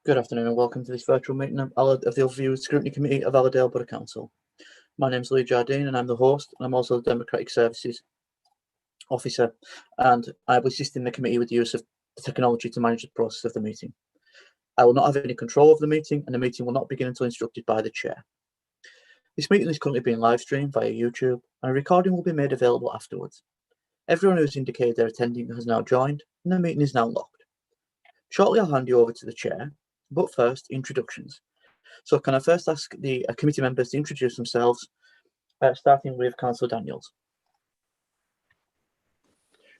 Good afternoon and welcome to this virtual meeting of the Overview Scrutiny Committee of Allerdale Borough Council. My name is Lee Jardine and I'm the host, and I'm also the Democratic Services Officer, and I will assist in the committee with the use of the technology to manage the process of the meeting. I will not have any control of the meeting, and the meeting will not begin until instructed by the Chair. This meeting is currently being live streamed via YouTube, and a recording will be made available afterwards. Everyone who has indicated they're attending has now joined, and the meeting is now locked. Shortly, I'll hand you over to the Chair, but first, introductions. So can I first ask the committee members to introduce themselves, starting with Councillor Daniels.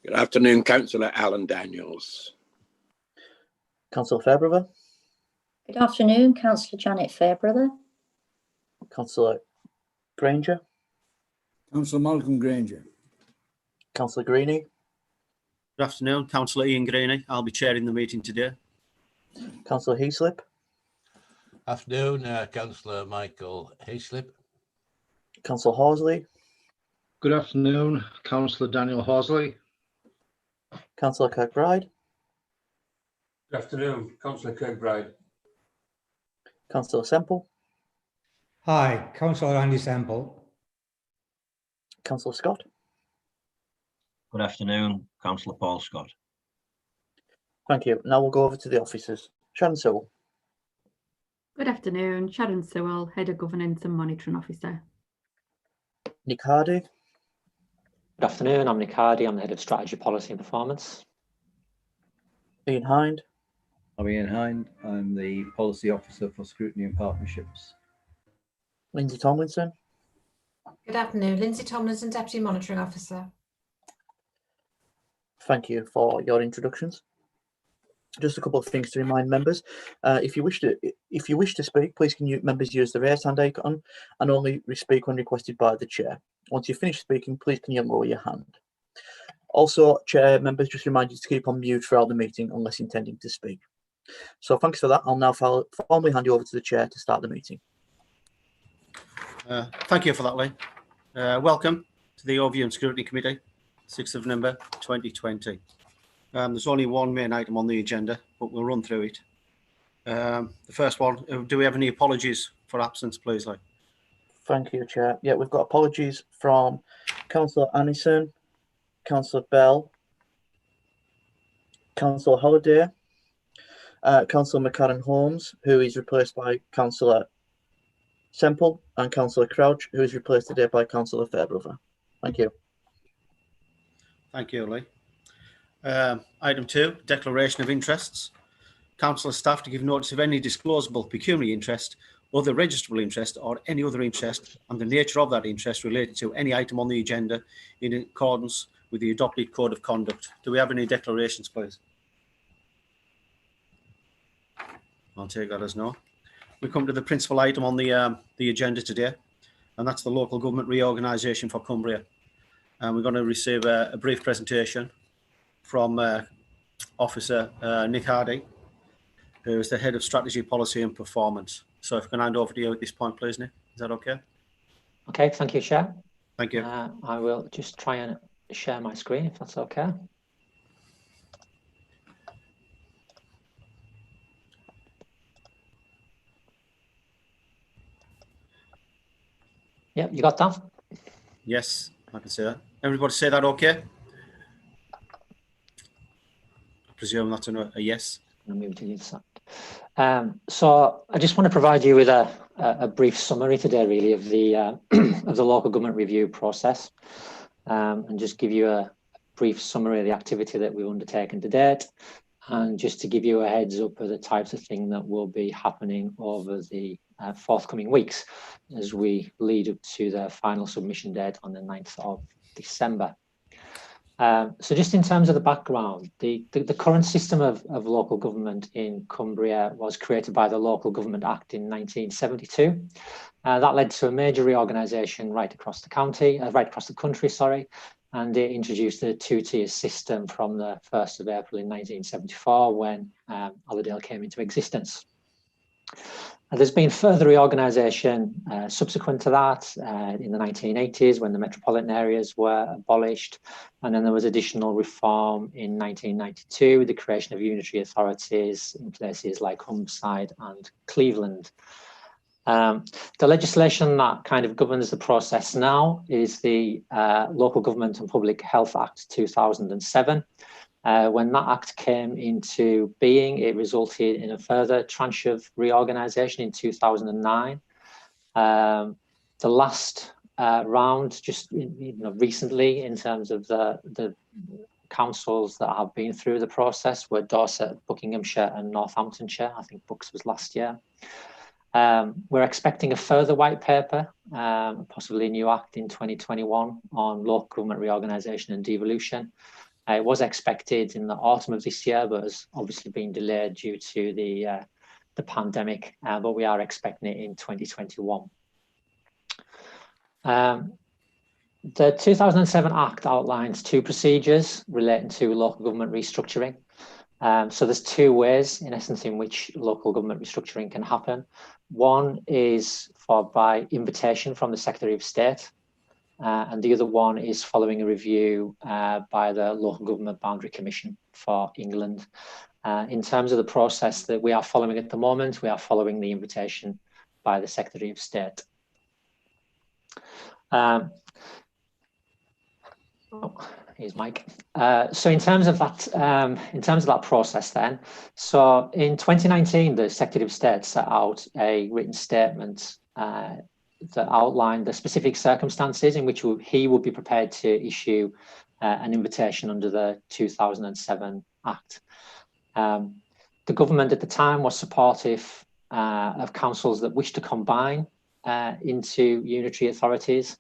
Good afternoon, Councillor Alan Daniels. Councillor Fairbrother. Good afternoon, Councillor Janet Fairbrother. Councillor Granger. Councillor Malcolm Granger. Councillor Greeny. Good afternoon, Councillor Ian Greeny. I'll be chairing the meeting today. Councillor Heasley. Afternoon, Councillor Michael Heasley. Councillor Heasley. Good afternoon, Councillor Daniel Heasley. Councillor Kirkbride. Good afternoon, Councillor Kirkbride. Councillor Semple. Hi, Councillor Andy Semple. Councillor Scott. Good afternoon, Councillor Paul Scott. Thank you. Now we'll go over to the officers. Sharon Sewell. Good afternoon, Sharon Sewell, Head of Governance and Monitoring Officer. Nick Hardy. Good afternoon, I'm Nick Hardy. I'm the Head of Strategy, Policy and Performance. Ian Hind. I'm Ian Hind. I'm the Policy Officer for Scrutiny and Partnerships. Lindsay Tomlinson. Good afternoon, Lindsay Tomlinson, Deputy Monitoring Officer. Thank you for your introductions. Just a couple of things to remind members. If you wish to speak, please can you members use the raise hand icon and only speak when requested by the Chair. Once you've finished speaking, please can you lower your hand. Also, Chair members, just remind you to keep on mute throughout the meeting unless intending to speak. So thanks for that. I'll now formally hand you over to the Chair to start the meeting. Thank you for that, Lee. Welcome to the Overview and Scrutiny Committee, 6th of November 2020. There's only one main item on the agenda, but we'll run through it. The first one, do we have any apologies for absence, please, Lee? Thank you, Chair. Yeah, we've got apologies from Councillor Annison, Councillor Bell, Councillor Holliday, Councillor McCarran Holmes, who is replaced by Councillor Semple, and Councillor Crouch, who is replaced today by Councillor Fairbrother. Thank you. Thank you, Lee. Item 2, declaration of interests. Council staff to give notice of any disclosable pecuniary interest, other registrable interest, or any other interest, and the nature of that interest related to any item on the agenda in accordance with the adopted code of conduct. Do we have any declarations, please? I'll take that as no. We come to the principal item on the agenda today, and that's the local government reorganisation for Cumbria. And we're going to receive a brief presentation from Officer Nick Hardy, who is the Head of Strategy, Policy and Performance. So if I can hand over to you at this point, please, Nick. Is that okay? Okay, thank you, Chair. Thank you. I will just try and share my screen, if that's okay. Yep, you got that? Yes, I can see that. Everybody say that okay? I presume that's a yes. I'll move to the other side. So I just want to provide you with a brief summary today, really, of the of the local government review process, and just give you a brief summary of the activity that we've undertaken to date, and just to give you a heads up of the types of things that will be happening over the forthcoming weeks as we lead up to the final submission date on the 9th of December. So just in terms of the background, the current system of local government in Cumbria was created by the Local Government Act in 1972. That led to a major reorganisation right across the country, sorry, and it introduced a two-tier system from the 1st of April in 1974 when Allerdale came into existence. There's been further reorganisation subsequent to that in the 1980s when the metropolitan areas were abolished, and then there was additional reform in 1992 with the creation of unitary authorities in places like Humberside and Cleveland. The legislation that kind of governs the process now is the Local Government and Public Health Act 2007. When that act came into being, it resulted in a further tranche of reorganisation in 2009. The last round, just recently, in terms of the councils that have been through the process, were Dorset, Buckinghamshire, and Northamptonshire. I think Bucks was last year. We're expecting a further white paper, possibly a new act in 2021 on local government reorganisation and devolution. It was expected in the autumn of this year, but has obviously been delayed due to the pandemic, but we are expecting it in 2021. The 2007 Act outlines two procedures relating to local government restructuring. So there's two ways, in essence, in which local government restructuring can happen. One is by invitation from the Secretary of State, and the other one is following a review by the Local Government Boundary Commission for England. In terms of the process that we are following at the moment, we are following the invitation by the Secretary of State. Here's Mike. So in terms of that process then, so in 2019, the Secretary of State set out a written statement that outlined the specific circumstances in which he would be prepared to issue an invitation under the 2007 Act. The government at the time was supportive of councils that wished to combine into unitary authorities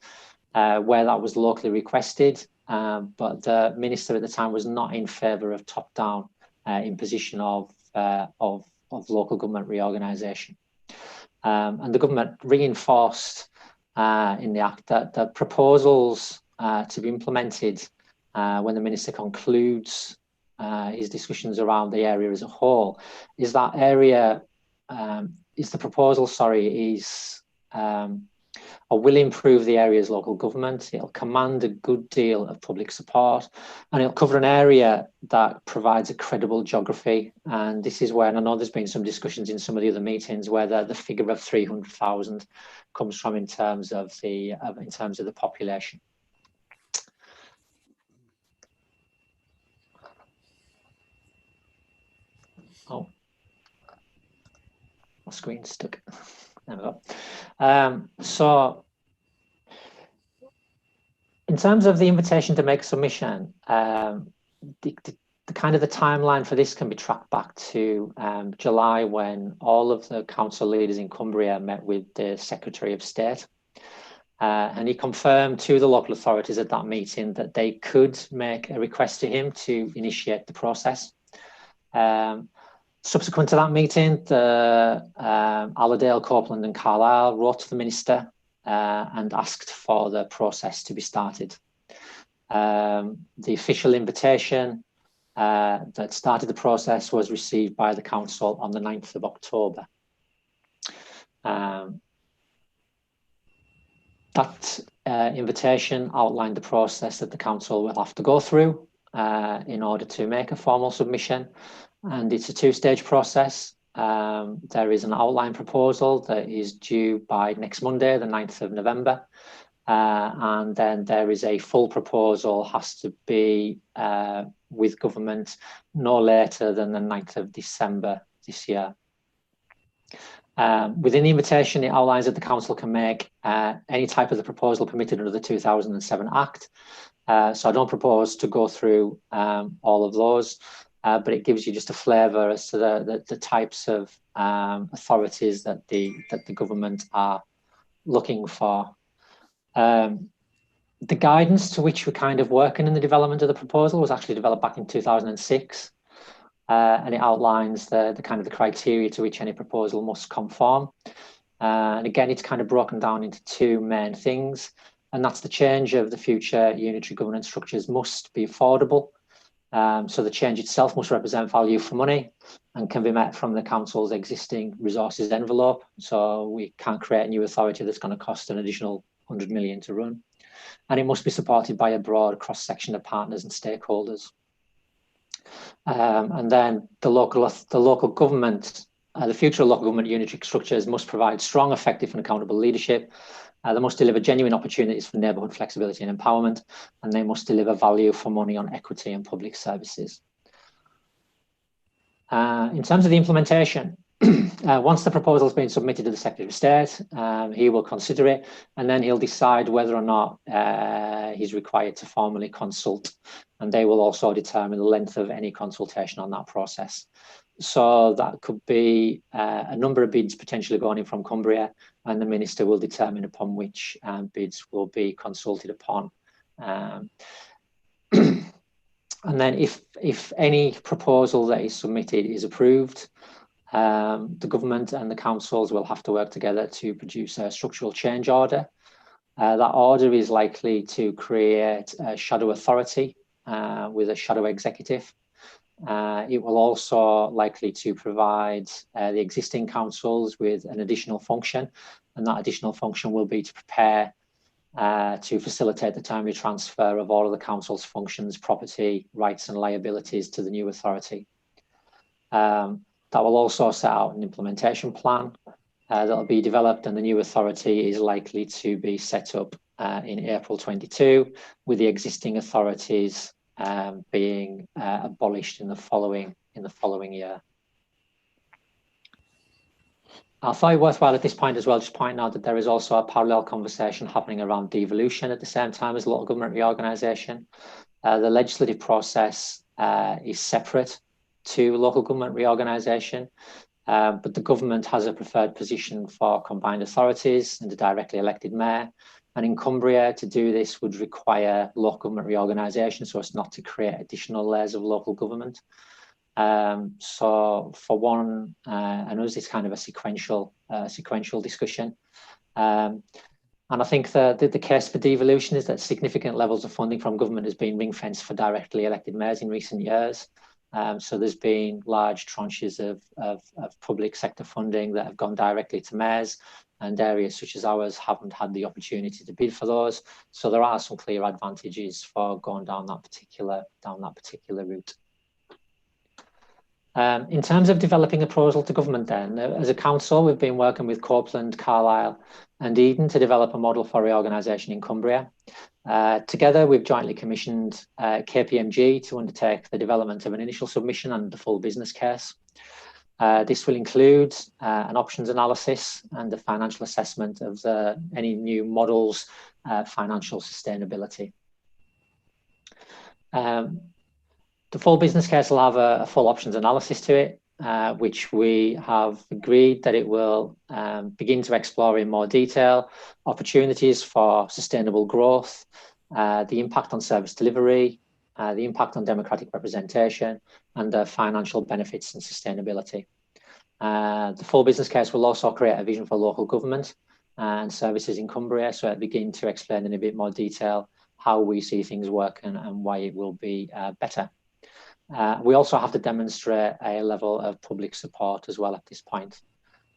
where that was locally requested. But the minister at the time was not in favour of top-down imposition of local government reorganisation. And the government reinforced in the Act that the proposals to be implemented when the minister concludes his discussions around the area as a whole, is the proposal, or will improve the area's local government. It'll command a good deal of public support, and it'll cover an area that provides a credible geography. And this is where, and I know there's been some discussions in some of the other meetings where the figure of 300,000 comes from in terms of the population. Oh, my screen's stuck. There we go. So in terms of the invitation to make a submission, the timeline for this can be tracked back to July, when all of the council leaders in Cumbria met with the Secretary of State. And he confirmed to the local authorities at that meeting that they could make a request to him to initiate the process. Subsequent to that meeting, Allerdale, Copeland and Carlisle wrote to the Minister and asked for the process to be started. The official invitation that started the process was received by the Council on the 9th of October. That invitation outlined the process that the Council will have to go through in order to make a formal submission. And it's a two-stage process. There is an outline proposal that is due by next Monday, the 9th of November. And then there is a full proposal, has to be with government no later than the 9th of December this year. Within the invitation, it outlines that the council can make any type of the proposal permitted under the 2007 Act. So I don't propose to go through all of those. But it gives you just a flavour as to the types of authorities that the government are looking for. The guidance to which we're kind of working in the development of the proposal was actually developed back in 2006, and it outlines the kind of the criteria to which any proposal must conform. And again, it's kind of broken down into two main things, and that's the change of the future unitary governance structures must be affordable. So the change itself must represent value for money and can be met from the council's existing resources envelope. So we can't create a new authority that's going to cost an additional 100 million to run. And it must be supported by a broad cross-section of partners and stakeholders. And then the local government, the future local government unitary structures must provide strong, effective and accountable leadership. They must deliver genuine opportunities for neighbourhood flexibility and empowerment, and they must deliver value for money on equity and public services. In terms of the implementation, once the proposal has been submitted to the Secretary of State, he will consider it, and then he'll decide whether or not he's required to formally consult, and they will also determine the length of any consultation on that process. So that could be a number of bids potentially going in from Cumbria, and the Minister will determine upon which bids will be consulted upon. And then if any proposal that is submitted is approved, the government and the councils will have to work together to produce a structural change order. That order is likely to create a shadow authority with a shadow executive. It will also likely to provide the existing councils with an additional function, and that additional function will be to prepare to facilitate the timely transfer of all of the council's functions, property, rights and liabilities to the new authority. That will also set out an implementation plan that will be developed, and the new authority is likely to be set up in April 22, with the existing authorities being abolished in the following year. I thought it worthwhile at this point as well just pointing out that there is also a parallel conversation happening around devolution at the same time as local government reorganisation. The legislative process is separate to local government reorganisation, but the government has a preferred position for combined authorities and a directly elected mayor. And in Cumbria, to do this would require local government reorganisation, so as not to create additional layers of local government. So for one and us, it's kind of a sequential discussion. And I think the case for devolution is that significant levels of funding from government has been ring-fenced for directly elected mayors in recent years. So there's been large tranches of public sector funding that have gone directly to mayors, and areas such as ours haven't had the opportunity to bid for those. So there are some clear advantages for going down that particular route. In terms of developing a proposal to government then, as a council, we've been working with Copeland, Carlisle and Eden to develop a model for reorganisation in Cumbria. Together, we've jointly commissioned KPMG to undertake the development of an initial submission and the full business case. This will include an options analysis and a financial assessment of any new models' financial sustainability. The full business case will have a full options analysis to it, which we have agreed that it will begin to explore in more detail opportunities for sustainable growth, the impact on service delivery, the impact on democratic representation, and the financial benefits and sustainability. The full business case will also create a vision for local government and services in Cumbria, so it'll begin to explain in a bit more detail how we see things work and why it will be better. We also have to demonstrate a level of public support as well at this point,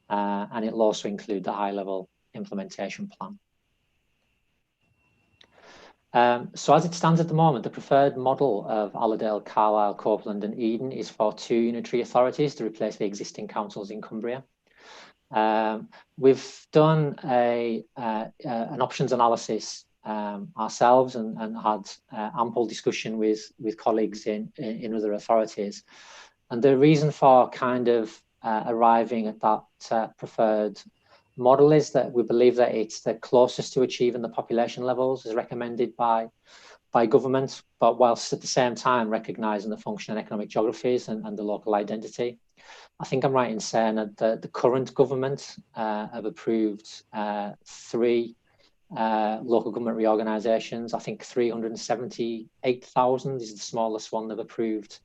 and it'll also include the high-level implementation plan. So as it stands at the moment, the preferred model of Allerdale, Carlisle, Copeland and Eden is for 2 unitary authorities to replace the existing councils in Cumbria. We've done an options analysis ourselves and had ample discussion with colleagues in other authorities. And the reason for kind of arriving at that preferred model is that we believe that it's the closest to achieving the population levels as recommended by government, but whilst at the same time recognising the functional and economic geographies and the local identity. I think I'm right in saying that the current government have approved 3 local government reorganisations. I think 378,000 is the smallest one they've approved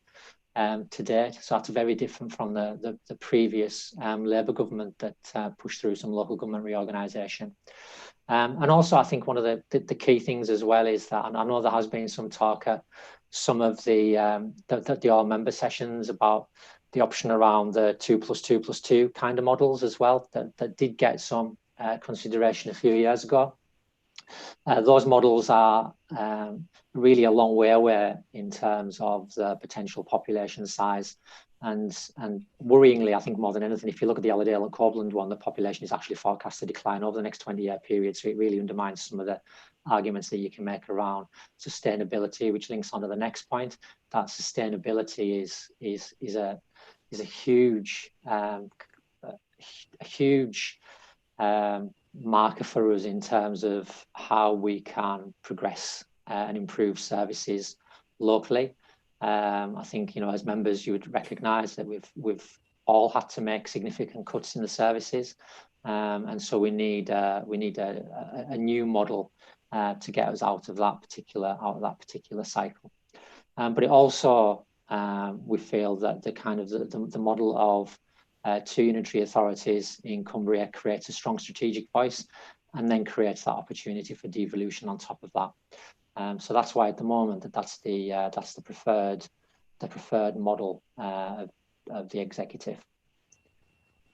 to date. So that's very different from the previous Labour government that pushed through some local government reorganisation. And also I think one of the key things as well is that, and I know there has been some talk at some of the all member sessions about the option around the 2+2+2 kind of models as well that did get some consideration a few years ago. Those models are really a long way away in terms of the potential population size. And worryingly, I think more than anything, if you look at the Allerdale and Copeland one, the population is actually forecast to decline over the next 20-year period. So it really undermines some of the arguments that you can make around sustainability, which links on to the next point. That sustainability is a huge marker for us in terms of how we can progress and improve services locally. I think, as members, you would recognise that we've all had to make significant cuts in the services, and so we need a new model to get us out of that particular cycle. But it also we feel that the model of 2 unitary authorities in Cumbria creates a strong strategic voice, and then creates that opportunity for devolution on top of that. So that's why at the moment that's the preferred model of the executive.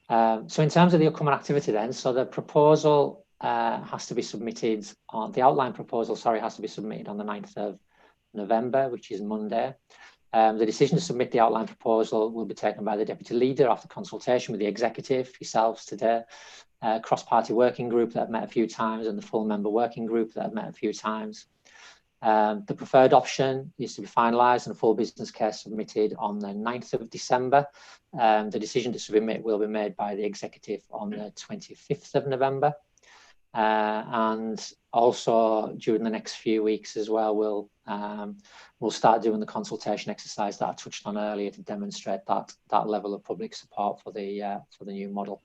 So in terms of the upcoming activity then, so the proposal has to be submitted on the outline proposal, has to be submitted on the 9th of November, which is Monday. The decision to submit the outline proposal will be taken by the Deputy Leader after consultation with the Executive, yourselves today, cross-party working group that I've met a few times, and the full member working group that I've met a few times. The preferred option is to be finalised and a full business case submitted on the 9th of December. The decision to submit will be made by the Executive on the 25th of November. And also during the next few weeks as well, we'll start doing the consultation exercise that I touched on earlier to demonstrate that level of public support for the new model.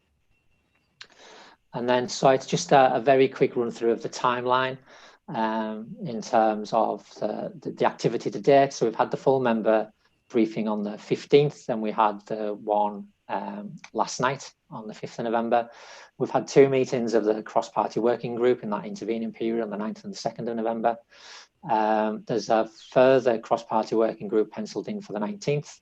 And then, so it's just a very quick run through of the timeline in terms of the activity to date. So we've had the full member briefing on the 15th, and we had the one last night on the 5th of November. We've had 2 meetings of the cross-party working group in that intervening period on the 9th and the 2nd of November. There's a further cross-party working group penciled in for the 19th.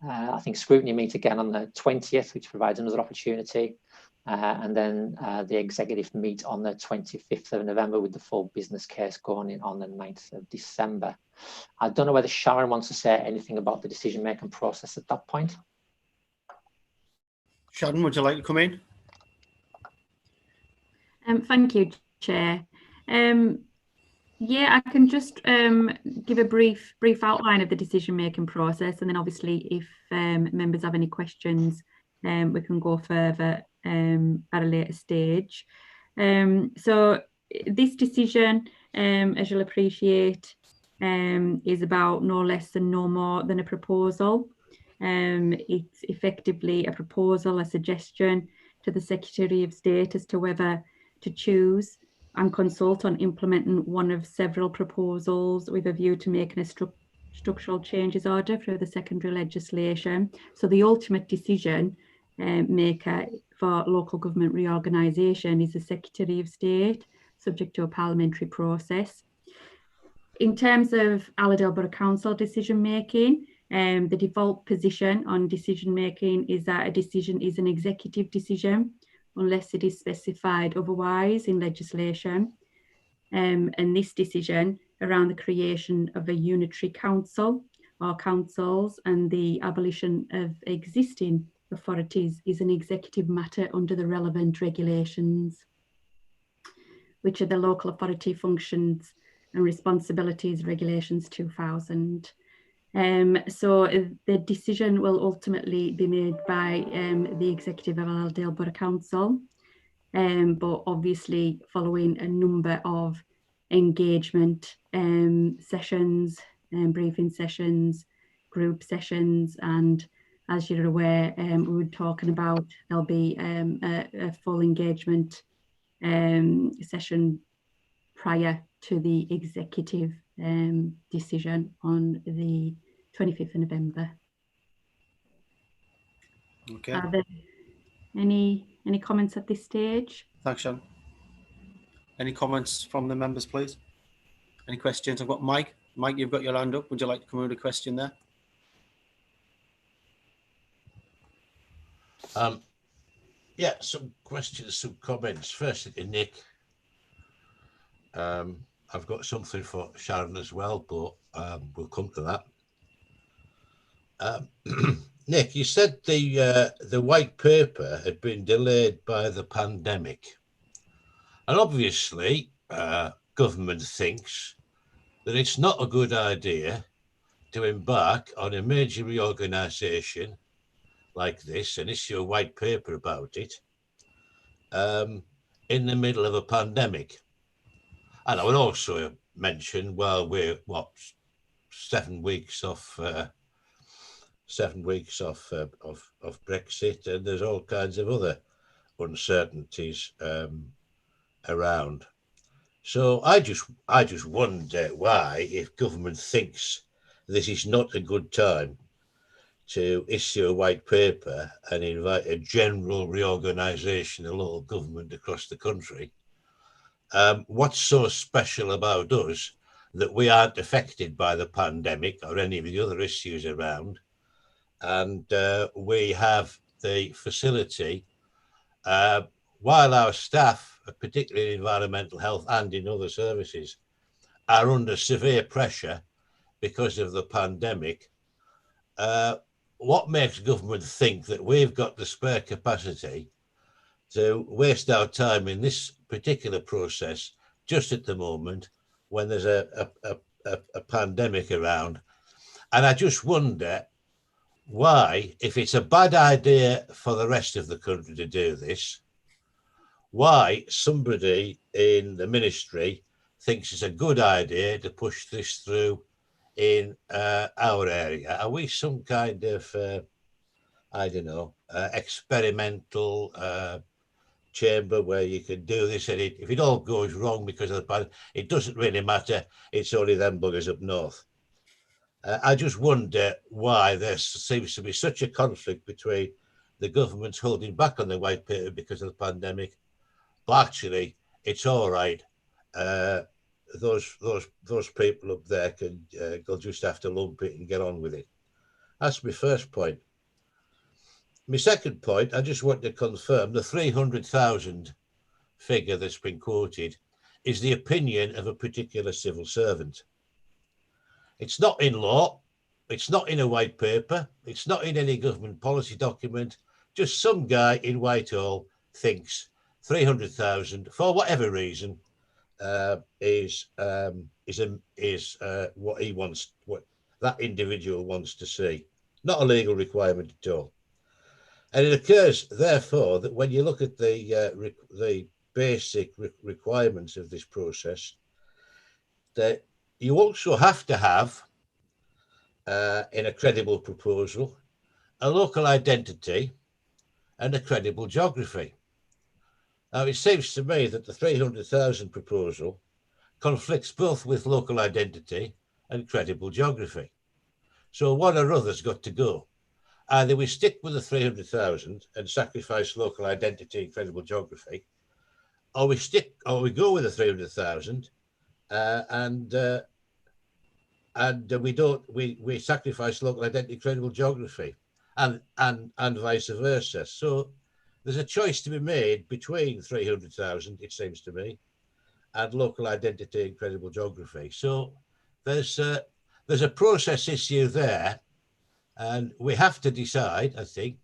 I think Scrutiny meet again on the 20th, which provides another opportunity. And then the executive meet on the 25th of November with the full business case going in on the 9th of December. I don't know whether Sharon wants to say anything about the decision-making process at that point. Sharon, would you like to come in? Thank you, Chair. Yeah, I can just give a brief outline of the decision-making process, and then obviously if members have any questions, we can go further at a later stage. So this decision, as you'll appreciate, is about no less and no more than a proposal. It's effectively a proposal, a suggestion to the Secretary of State as to whether to choose and consult on implementing one of several proposals with a view to making a structural changes order through the secondary legislation. So the ultimate decision maker for local government reorganisation is the Secretary of State, subject to a parliamentary process. In terms of Allerdale Borough Council decision making, the default position on decision making is that a decision is an executive decision unless it is specified otherwise in legislation. And this decision around the creation of a unitary council or councils and the abolition of existing authorities is an executive matter under the relevant regulations, which are the Local Authority Functions and Responsibilities Regulations 2000. So the decision will ultimately be made by the executive of Allerdale Borough Council, but obviously following a number of engagement sessions, briefing sessions, group sessions, and as you're aware, we were talking about there'll be a full engagement session prior to the executive decision on the 25th of November. Okay. Are there any comments at this stage? Thanks, Sharon. Any comments from the members, please? Any questions? I've got Mike Mike, you've got your hand up. Would you like to come with a question there? Yeah, some questions, some comments. Firstly to Nick. I've got something for Sharon as well, but we'll come to that. Nick, you said the white paper had been delayed by the pandemic. And obviously, government thinks that it's not a good idea to embark on a major reorganisation like this and issue a white paper about it in the middle of a pandemic. And I would also mention, well, we're 7 weeks off of Brexit, and there's all kinds of other uncertainties around. So I just wonder why, if government thinks this is not a good time to issue a white paper and invite a general reorganisation of local government across the country, what's so special about us that we aren't affected by the pandemic or any of the other issues around, and we have the facility, while our staff, particularly in environmental health and in other services, are under severe pressure because of the pandemic. What makes government think that we've got the spare capacity to waste our time in this particular process just at the moment when there's a pandemic around? And I just wonder why, if it's a bad idea for the rest of the country to do this, why somebody in the ministry thinks it's a good idea to push this through in our area. Are we some kind of, I don't know, experimental chamber where you can do this, and if it all goes wrong because of the pandemic, it doesn't really matter, it's only them buggers up north. I just wonder why there seems to be such a conflict between the government's holding back on the white paper because of the pandemic, but actually it's all right. Those people up there can they'll just have to lump it and get on with it. That's my first point. My second point, I just want to confirm the 300,000 figure that's been quoted is the opinion of a particular civil servant. It's not in law, it's not in a white paper, it's not in any government policy document. Just some guy in Whitehall thinks 300,000, for whatever reason, is what he wants, what that individual wants to see. Not a legal requirement at all. And it occurs, therefore, that when you look at the basic requirements of this process, that you also have to have, in a credible proposal, a local identity and a credible geography. Now, it seems to me that the 300,000 proposal conflicts both with local identity and credible geography. So one or other's got to go. Either we stick with the 300,000 and sacrifice local identity and credible geography, or we go with the 300,000 and we sacrifice local identity, credible geography, and vice versa. So there's a choice to be made between 300,000, it seems to me, and local identity and credible geography. So there's a process issue there, and we have to decide, I think,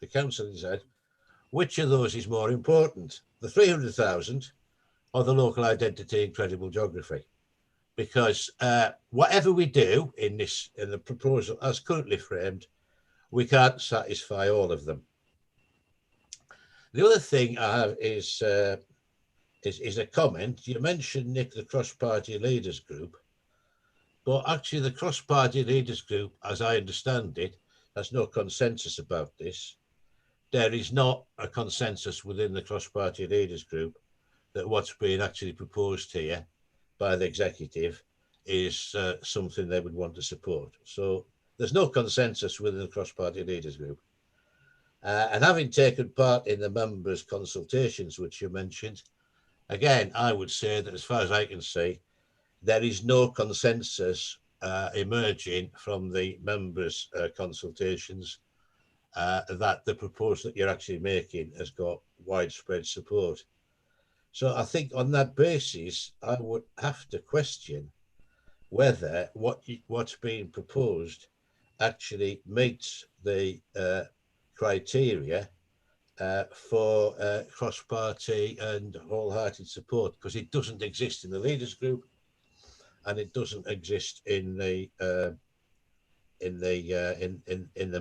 the council decide, which of those is more important, the 300,000 or the local identity and credible geography. Because whatever we do in the proposal as currently framed, we can't satisfy all of them. The other thing I have is a comment. You mentioned, Nick, the cross-party leaders group, but actually the cross-party leaders group, as I understand it, has no consensus about this. There is not a consensus within the cross-party leaders group that what's being actually proposed here by the executive is something they would want to support. So there's no consensus within the cross-party leaders group. And having taken part in the members' consultations, which you mentioned, again, I would say that as far as I can see, there is no consensus emerging from the members' consultations that the proposal that you're actually making has got widespread support. So I think on that basis, I would have to question whether what's being proposed actually meets the criteria for cross-party and wholehearted support, because it doesn't exist in the leaders group, and it doesn't exist in the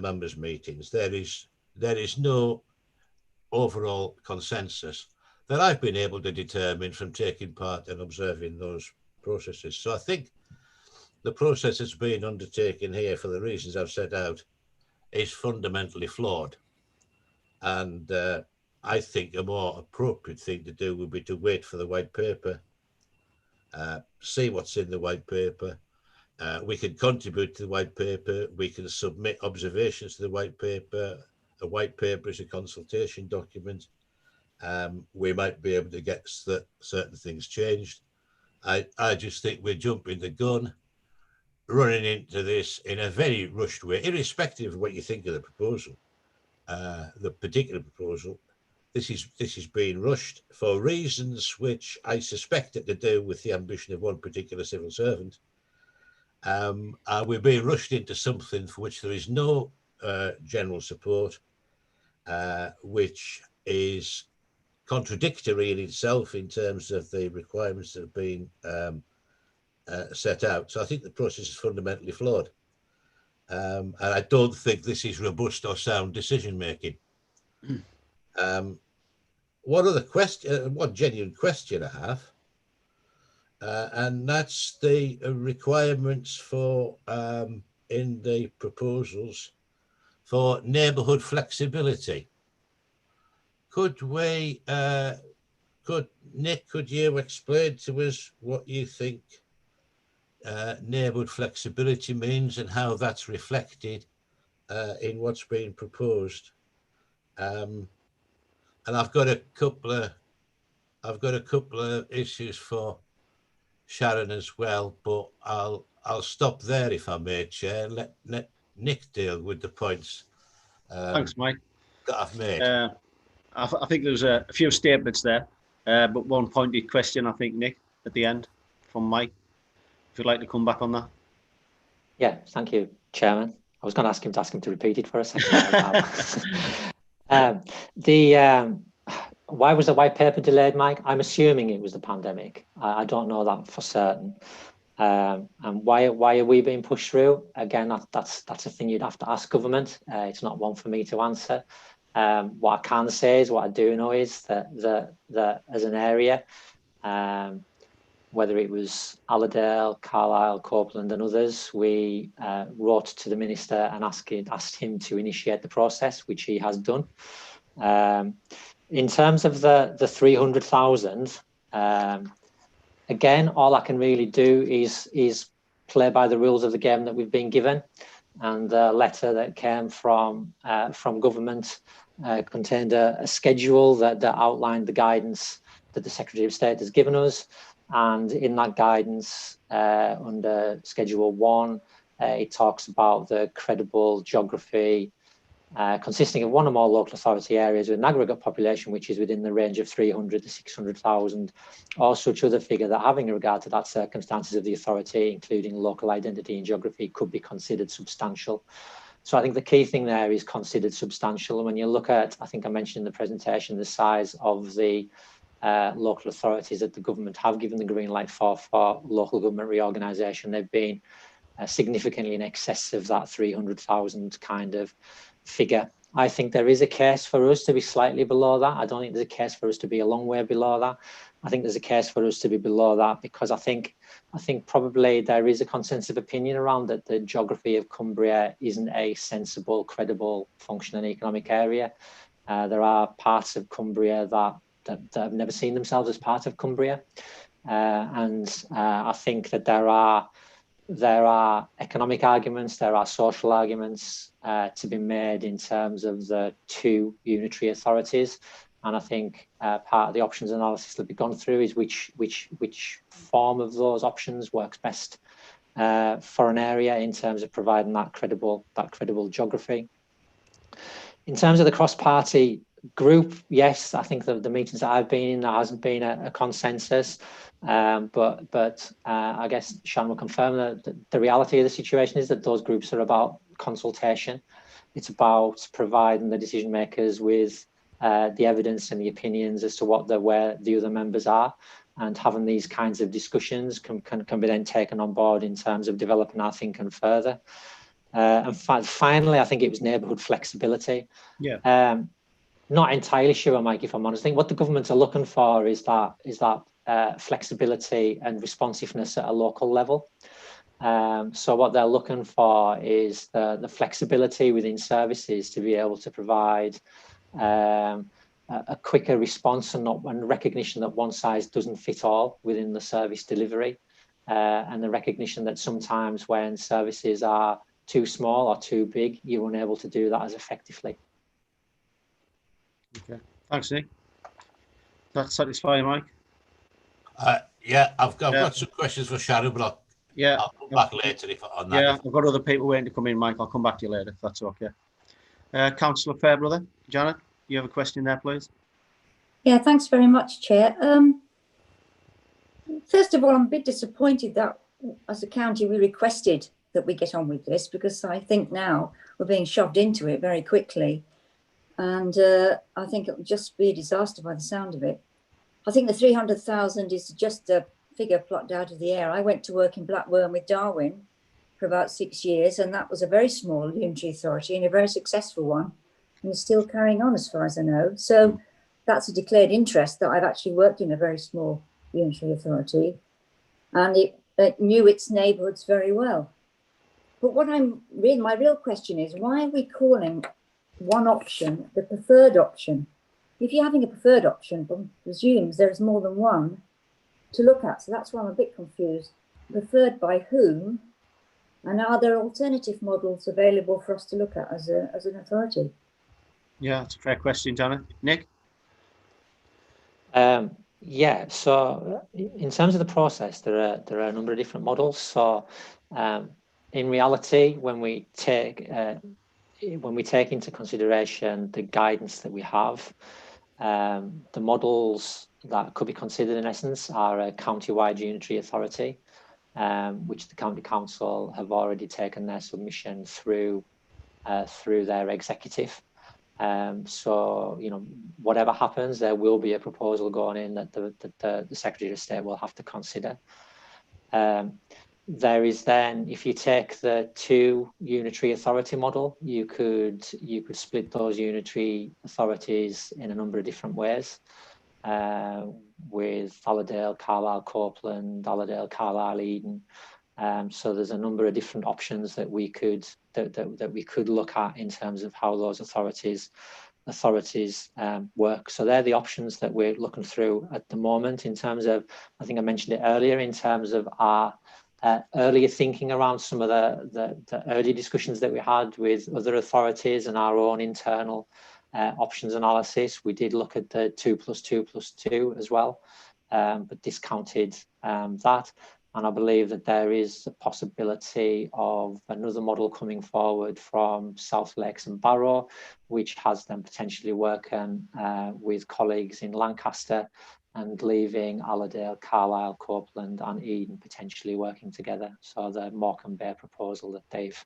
members' meetings. There is no overall consensus that I've been able to determine from taking part and observing those processes. So I think the process that's being undertaken here, for the reasons I've set out, is fundamentally flawed. And I think a more appropriate thing to do would be to wait for the white paper, see what's in the white paper. We can contribute to the white paper. We can submit observations to the white paper. A white paper is a consultation document. We might be able to get certain things changed. I just think we're jumping the gun, running into this in a very rushed way, irrespective of what you think of the proposal, the particular proposal. This is being rushed for reasons which I suspect are to do with the ambition of one particular civil servant. We're being rushed into something for which there is no general support, which is contradictory in itself in terms of the requirements that have been set out. So I think the process is fundamentally flawed. And I don't think this is robust or sound decision making. One genuine question I have, and that's the requirements for in the proposals for neighbourhood flexibility. Could you explain to us what you think neighbourhood flexibility means and how that's reflected in what's being proposed? And I've got a couple of issues for Sharon as well, but I'll stop there if I may, Chair. Let Nick deal with the points. Thanks, Mike. That I've made. I think there's a few statements there, but one pointed question, I think, Nick, at the end from Mike. If you'd like to come back on that. Yeah, thank you, Chairman. I was going to ask him to repeat it for a second. Why was the white paper delayed, Mike? I'm assuming it was the pandemic. I don't know that for certain. And why are we being pushed through? Again, that's a thing you'd have to ask government. It's not one for me to answer. What I can say is, what I do know is that as an area, whether it was Allerdale, Carlisle, Copeland and others, we wrote to the Minister and asked him to initiate the process, which he has done. In terms of the 300,000, again, all I can really do is play by the rules of the game that we've been given. And the letter that came from government contained a schedule that outlined the guidance that the Secretary of State has given us. And in that guidance, under Schedule 1, it talks about the credible geography consisting of one or more local authority areas with an aggregate population which is within the range of 300 to 600,000, or such other figure that, having regard to that circumstances of the authority, including local identity and geography, could be considered substantial. So I think the key thing there is considered substantial. And when you look at, I think I mentioned in the presentation, the size of the local authorities that the government have given the green light for local government reorganisation, they've been significantly in excess of that 300,000 kind of figure. I think there is a case for us to be slightly below that. I don't think there's a case for us to be a long way below that. I think there's a case for us to be below that because I think probably there is a consensus of opinion around that the geography of Cumbria isn't a sensible, credible, functioning economic area. There are parts of Cumbria that have never seen themselves as part of Cumbria. And I think that there are economic arguments, there are social arguments to be made in terms of the two unitary authorities. And I think part of the options analysis that we've gone through is which form of those options works best for an area in terms of providing that credible geography. In terms of the cross-party group, yes, I think the meetings that I've been in, there hasn't been a consensus, but I guess Sean will confirm that the reality of the situation is that those groups are about consultation. It's about providing the decision makers with the evidence and the opinions as to where the other members are, and having these kinds of discussions can be then taken on board in terms of developing our thinking further. And finally, I think it was neighbourhood flexibility. Yeah. Not entirely sure, Mike, if I'm honest. I think what the government are looking for is that flexibility and responsiveness at a local level. So what they're looking for is the flexibility within services to be able to provide a quicker response and recognition that one size doesn't fit all within the service delivery, and the recognition that sometimes when services are too small or too big, you're unable to do that as effectively. Okay, thanks, Nick. That satisfy you, Mike? Yeah, I've got some questions for Sharon, but I'll come back later on that. Yeah, I've got other people waiting to come in, Mike. I'll come back to you later if that's okay. Councillor Fairbrother, Janet, you have a question there, please? Yeah, thanks very much, Chair. First of all, I'm a bit disappointed that as a county we requested that we get on with this, because I think now we're being shoved into it very quickly, and I think it will just be a disaster by the sound of it. I think the 300,000 is just a figure plucked out of the air. I went to work in Blackburn with Darwin for about 6 years, and that was a very small unitary authority and a very successful one, and is still carrying on as far as I know. So that's a declared interest that I've actually worked in a very small unitary authority, and it knew its neighbourhoods very well. But my real question is, why are we calling one option the preferred option? If you're having a preferred option, one presumes there's more than one to look at. So that's why I'm a bit confused. Preferred by whom? And are there alternative models available for us to look at as an authority? Yeah, that's a fair question, Janet. Nick? Yeah, so in terms of the process, there are a number of different models. So in reality, when we take into consideration the guidance that we have, the models that could be considered in essence are a county-wide unitary authority, which the County Council have already taken their submission through their executive. So, you know, whatever happens, there will be a proposal going in that the Secretary of State will have to consider. There is then, if you take the two unitary authority model, you could split those unitary authorities in a number of different ways, with Allerdale, Carlisle, Copeland, Allerdale, Carlisle, Eden. So there's a number of different options that we could look at in terms of how those authorities work. So they're the options that we're looking through at the moment. In terms of, I think I mentioned it earlier, in terms of our earlier thinking around some of the early discussions that we had with other authorities and our own internal options analysis, we did look at the 2+2+2 as well, but discounted that. And I believe that there is a possibility of another model coming forward from South Lakes and Barrow, which has them potentially working with colleagues in Lancaster and leaving Allerdale, Carlisle, Copeland and Eden potentially working together. So the Morecambe Bay proposal that they've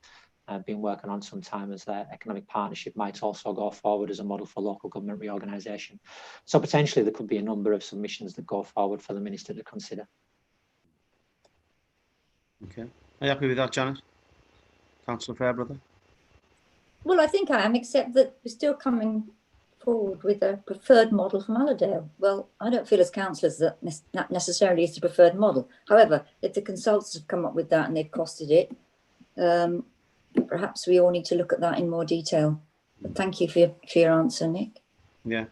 been working on some time as their economic partnership might also go forward as a model for local government reorganisation. So potentially there could be a number of submissions that go forward for the Minister to consider. Okay. Are you happy with that, Janet? Councillor Fairbrother? Well, I think I am, except that we're still coming forward with a preferred model from Allerdale. Well, I don't feel as councillors that necessarily is the preferred model. However, if the consultants have come up with that and they've costed it, perhaps we all need to look at that in more detail. But thank you for your answer, Nick. Yeah,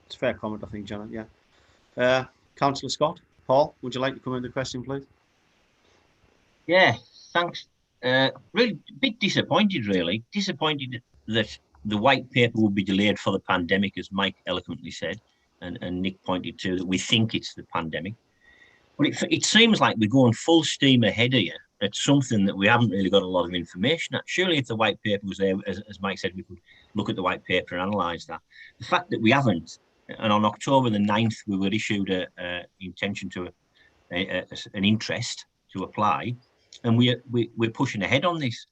it's a fair comment, I think, Janet. Yeah. Councillor Scott, Paul, would you like to come in the question, please? Yeah, thanks. Really a bit disappointed, really. Disappointed that the white paper will be delayed for the pandemic, as Mike eloquently said. and Nick pointed to, that we think it's the pandemic. But it seems like we're going full steam ahead here at something that we haven't really got a lot of information at. Surely if the white paper was there, as Mike said, we could look at the white paper and analyse that. The fact that we haven't, and on October the 9th, we were issued an intention to an interest to apply, and we're pushing ahead on this.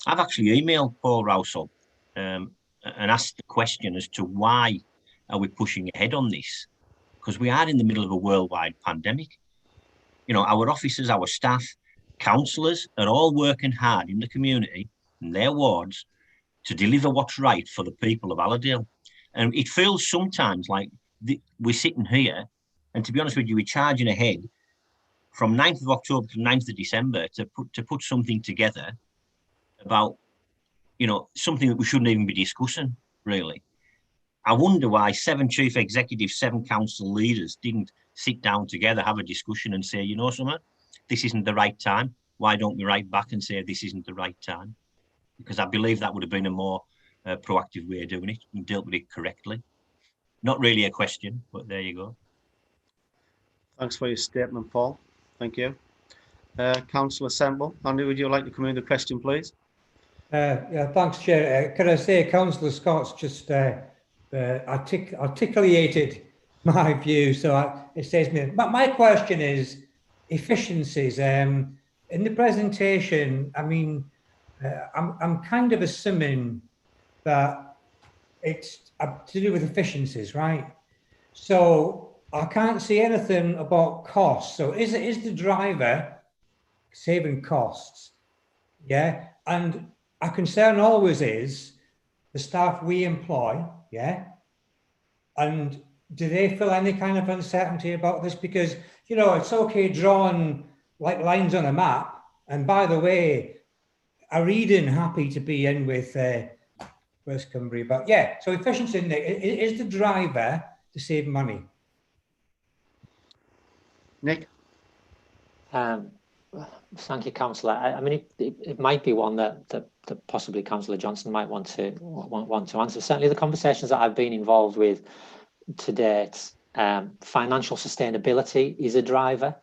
I've actually emailed Paul Rousell and asked the question as to why are we pushing ahead on this? Because we are in the middle of a worldwide pandemic. You know, our officers, our staff, councillors are all working hard in the community and their wards to deliver what's right for the people of Allerdale. And it feels sometimes like we're sitting here, and to be honest with you, we're charging ahead from 9th of October to 9th of December to put something together about, you know, something that we shouldn't even be discussing, really. I wonder why 7 chief executives, 7 council leaders didn't sit down together, have a discussion and say, you know something, this isn't the right time. Why don't we write back and say this isn't the right time? Because I believe that would have been a more proactive way of doing it and dealt with it correctly. Not really a question, but there you go. Thanks for your statement, Paul. Thank you. Councillor Semple, Andy, would you like to come in with a question, please? Yeah, thanks, Chair. Could I say Councillor Scott's just articulated my view, so it says me. But my question is efficiencies. In the presentation, I mean, I'm kind of assuming that it's to do with efficiencies, right? So I can't see anything about costs. So is the driver saving costs? Yeah, and our concern always is the staff we employ, yeah, and do they feel any kind of uncertainty about this? Because, you know, it's okay drawing like lines on a map, and by the way, are Eden happy to be in with West Cumbria? But yeah, so efficiency is the driver to save money. Nick? Thank you, Councillor. I mean, it might be one that possibly Councillor Johnson might want to answer. Certainly, the conversations that I've been involved with to date, financial sustainability is a driver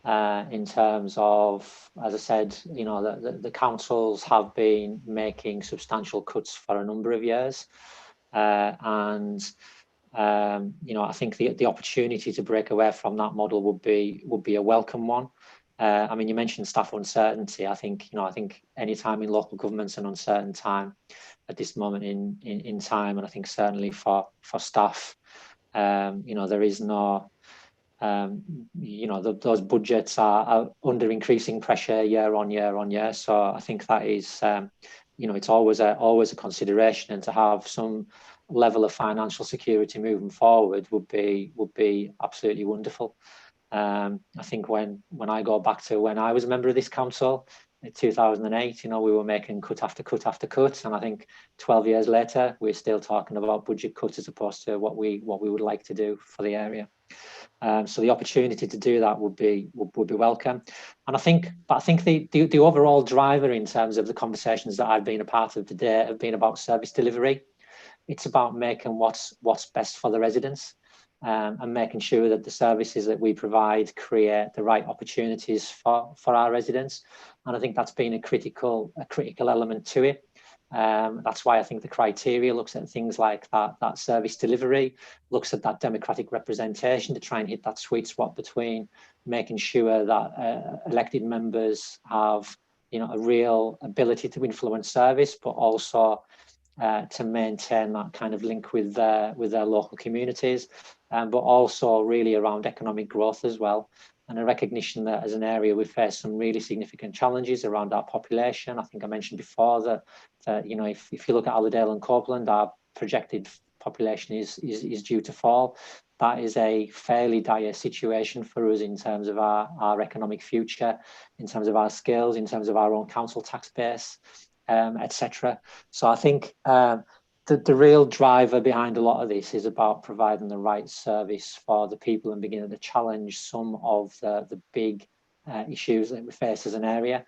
in terms of, as I said, you know, the councils have been making substantial cuts for a number of years, and you know, I think the opportunity to break away from that model would be a welcome one. I mean, you mentioned staff uncertainty. I think any time in local government's an uncertain time at this moment in time, and I think certainly for staff, you know, there is no, you know, those budgets are under increasing pressure year on year. So I think that is, you know, it's always a consideration, and to have some level of financial security moving forward would be absolutely wonderful. I think when I go back to when I was a member of this council in 2008, you know, we were making cut after cut after cut, and I think 12 years later we're still talking about budget cuts as opposed to what we would like to do for the area. So the opportunity to do that would be welcome, and I think the overall driver in terms of the conversations that I've been a part of today have been about service delivery. It's about making what's best for the residents. And making sure that the services that we provide create the right opportunities for our residents, and I think that's been a critical element to it. That's why I think the criteria looks at things like that service delivery, looks at that democratic representation to try and hit that sweet spot between making sure that elected members have, you know, a real ability to influence service, but also to maintain that kind of link with their local communities, but also really around economic growth as well, and a recognition that as an area we face some really significant challenges around our population. I think I mentioned before that you know, if you look at Allerdale and Copeland, our projected population is due to fall. That is a fairly dire situation for us in terms of our economic future, in terms of our skills, in terms of our own council tax base, etc. So I think the real driver behind a lot of this is about providing the right service for the people and beginning to challenge some of the big issues that we face as an area.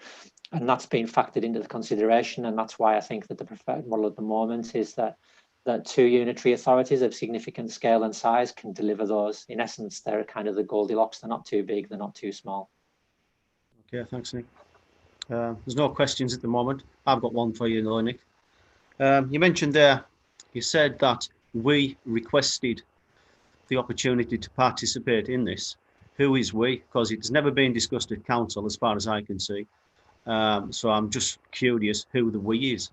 And that's been factored into the consideration, and that's why I think that the preferred model at the moment is that that 2 unitary authorities of significant scale and size can deliver those. In essence, they're kind of the Goldilocks. They're not too big, they're not too small. Okay, thanks, Nick. There's no questions at the moment. I've got one for you, though, Nick. You mentioned there, you said that we requested the opportunity to participate in this. Who is we? Because it's never been discussed at council as far as I can see. So I'm just curious who the we is.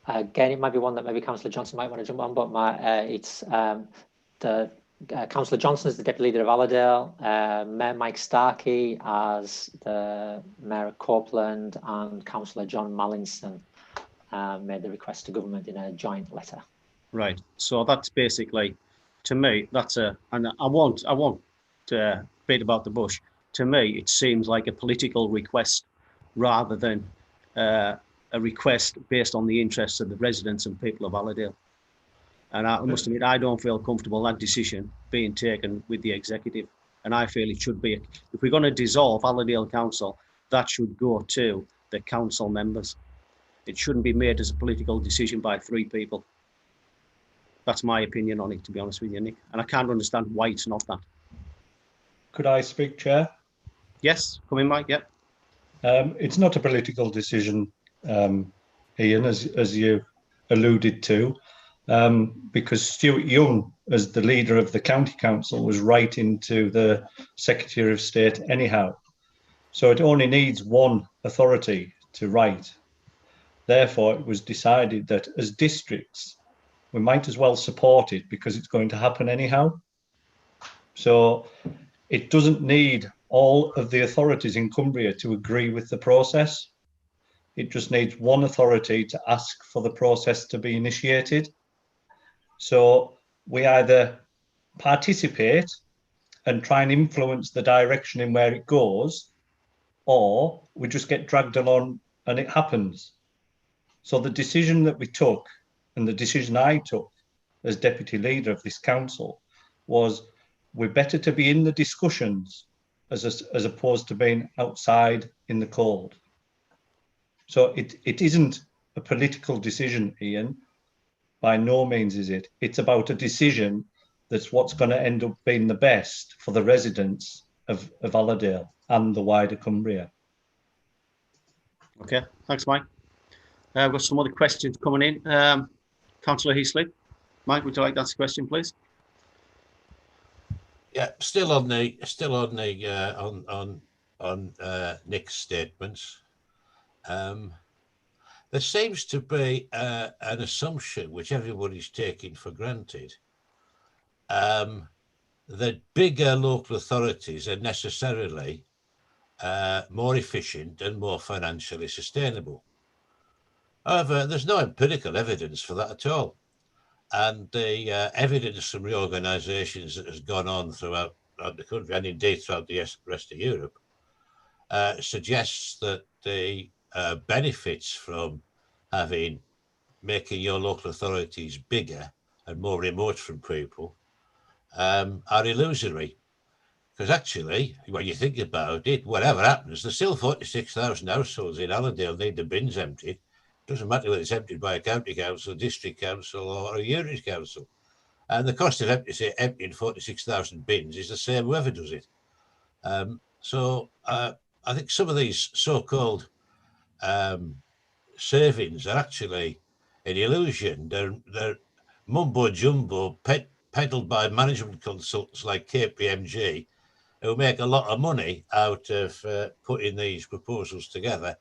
Again, it might be one that maybe Councillor Johnson might want to jump on, but it's the Councillor Johnson is the Deputy Leader of Allerdale, Mayor Mike Starkey as the Mayor of Copeland, and Councillor John Mallinson made the request to government in a joint letter. Right. So that's basically, to me, that's and I won't beat about the bush. To me, it seems like a political request rather than a request based on the interests of the residents and people of Allerdale. And I must admit, I don't feel comfortable that decision being taken with the executive. And I feel it should be, if we're going to dissolve Allerdale Council, that should go to the council members. It shouldn't be made as a political decision by 3 people. That's my opinion on it, to be honest with you, Nick. And I can't understand why it's not that. Could I speak, Chair? Yes, come in, Mike, yeah. It's not a political decision, Ian, as you alluded to, because Stuart Young, as the leader of the county council, was writing to the Secretary of State anyhow. So it only needs one authority to write. Therefore, it was decided that as districts, we might as well support it because it's going to happen anyhow. So it doesn't need all of the authorities in Cumbria to agree with the process. It just needs one authority to ask for the process to be initiated. So we either participate and try and influence the direction in where it goes, or we just get dragged along and it happens. So the decision that we took, and the decision I took as deputy leader of this council, was we're better to be in the discussions as opposed to being outside in the cold. So it isn't a political decision, Ian. By no means is it. It's about a decision that's what's going to end up being the best for the residents of Allerdale and the wider Cumbria. Okay, thanks, Mike. I've got some other questions coming in. Councillor Heasley. Mike, would you like to ask a question, please? Yeah, still on Nick's statements. There seems to be an assumption, which everybody's taking for granted, that bigger local authorities are necessarily more efficient and more financially sustainable. However, there's no empirical evidence for that at all. And the evidence from reorganisations that has gone on throughout the country, and indeed throughout the rest of Europe, suggests that the benefits from making your local authorities bigger and more remote from people are illusory. Because actually, when you think about it, whatever happens, there's still 46,000 households in Allerdale need the bins emptied. Doesn't matter whether it's emptied by a county council, district council, or a unit council. And the cost of emptying 46,000 bins is the same whoever does it. So I think some of these so-called savings are actually an illusion. They're mumbo jumbo peddled by management consultants like KPMG, who make a lot of money out of putting these proposals together.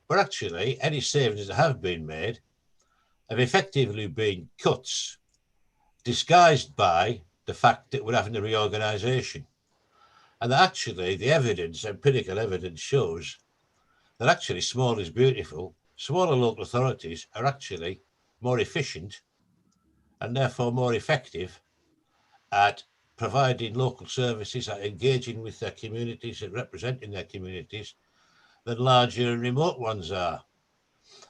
But actually, any savings that have been made have effectively been cuts disguised by the fact that we're having a reorganisation. And that actually the evidence, empirical evidence, shows that actually small is beautiful. Smaller local authorities are actually more efficient and therefore more effective at providing local services, at engaging with their communities and representing their communities than larger and remote ones are.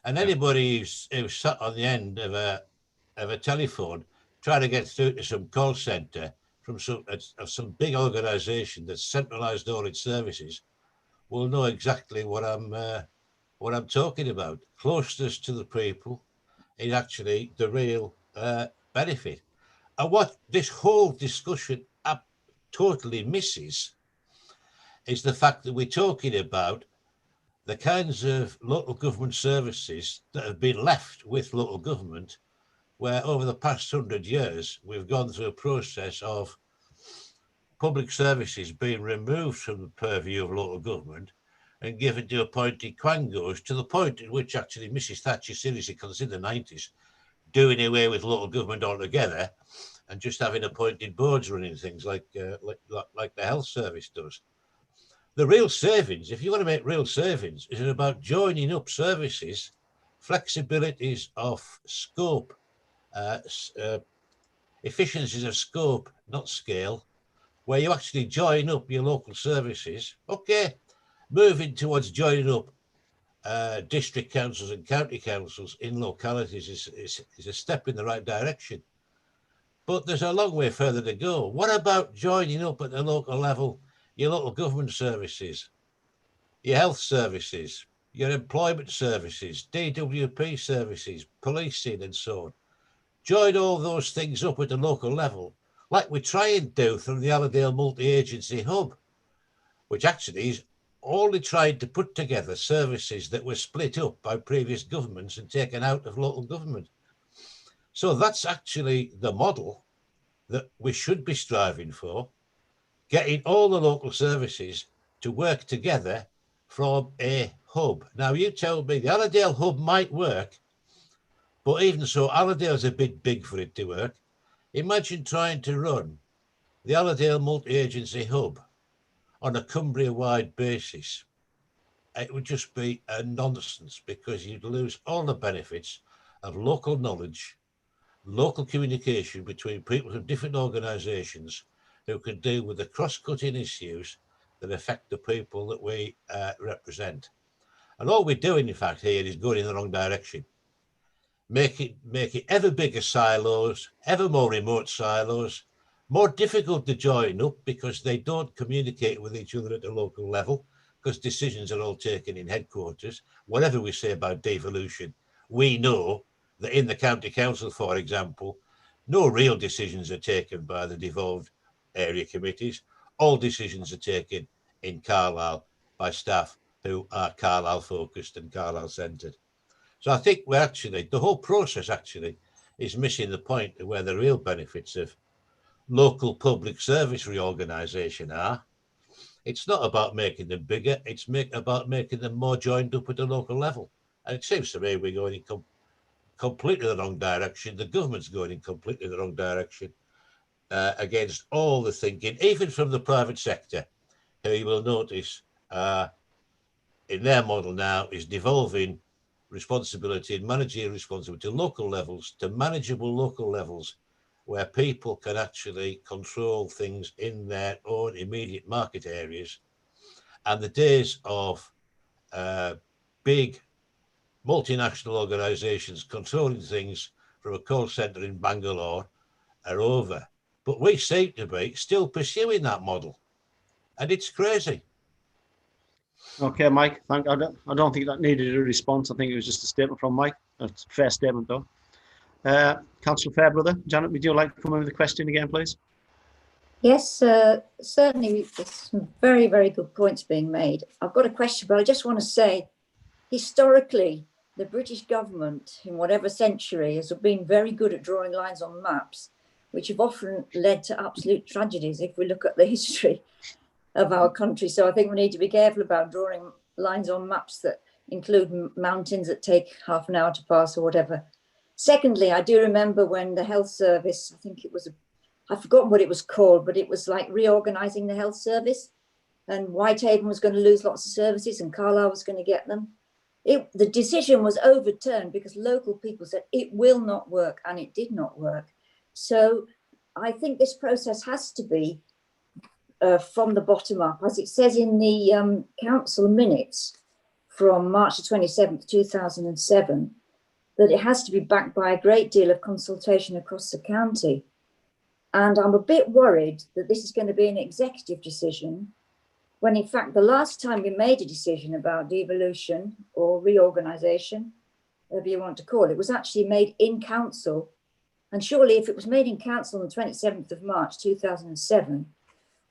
And anybody who's sat on the end of a telephone trying to get through to some call centre from some big organisation that's centralised all its services will know exactly what I'm what I'm talking about. Closeness to the people is actually the real benefit. And what this whole discussion totally misses is the fact that we're talking about the kinds of local government services that have been left with local government, where over the past 100 years, we've gone through a process of public services being removed from the purview of local government and given to appointed quangos, to the point at which actually Mrs. Thatcher seriously considered the 90s doing away with local government altogether and just having appointed boards running things like the health service does. The real savings, if you want to make real savings, is about joining up services, flexibilities of scope, efficiencies of scope, not scale, where you actually join up your local services. Okay, moving towards joining up district councils and county councils in localities is a step in the right direction. But there's a long way further to go. What about joining up at the local level your local government services, your health services, your employment services, DWP services, policing and so on? Join all those things up at the local level, like we try and do through the Allerdale Multi-Agency Hub, which actually is only trying to put together services that were split up by previous governments and taken out of local government. So that's actually the model that we should be striving for, getting all the local services to work together from a hub. Now, you tell me the Allerdale hub might work, but even so, Allerdale's a bit big for it to work. Imagine trying to run the Allerdale Multi-Agency Hub on a Cumbria-wide basis. It would just be a nonsense, because you'd lose all the benefits of local knowledge, local communication between people from different organisations who can deal with the cross-cutting issues that affect the people that we represent. And all we're doing, in fact, here is going in the wrong direction. Making ever bigger silos, ever more remote silos, more difficult to join up because they don't communicate with each other at the local level, because decisions are all taken in headquarters. Whatever we say about devolution, we know that in the county council, for example, no real decisions are taken by the devolved area committees. All decisions are taken in Carlisle by staff who are Carlisle focused and Carlisle centred. So I think we're actually, the whole process actually is missing the point of where the real benefits of local public service reorganisation are. It's not about making them bigger, it's about making them more joined up at the local level. And it seems to me we're going in completely the wrong direction. The government's going in completely the wrong direction against all the thinking, even from the private sector, who you will notice in their model now is devolving responsibility and managerial responsibility to local levels, to manageable local levels, where people can actually control things in their own immediate market areas. And the days of big multinational organisations controlling things from a call centre in Bangalore are over. But we seem to be still pursuing that model, and it's crazy. Okay, Mike, I don't think that needed a response. I think it was just a statement from Mike. That's a fair statement, though. Councillor Fairbrother, Janet, would you like to come in with a question again, please? Yes, certainly there's some very, very good points being made. I've got a question, but I just want to say, historically, the British government, in whatever century, has been very good at drawing lines on maps, which have often led to absolute tragedies if we look at the history of our country. So I think we need to be careful about drawing lines on maps that include mountains that take half an hour to pass or whatever. Secondly, I do remember when the health service, I think it was, I've forgotten what it was called, but it was like reorganising the health service, and Whitehaven was going to lose lots of services and Carlisle was going to get them. The decision was overturned because local people said it will not work, and it did not work. So I think this process has to be from the bottom up, as it says in the council minutes from March the 27th, 2007, that it has to be backed by a great deal of consultation across the county. And I'm a bit worried that this is going to be an executive decision when in fact the last time we made a decision about devolution or reorganisation, whatever you want to call it, was actually made in council. And surely if it was made in council on the 27th of March 2007,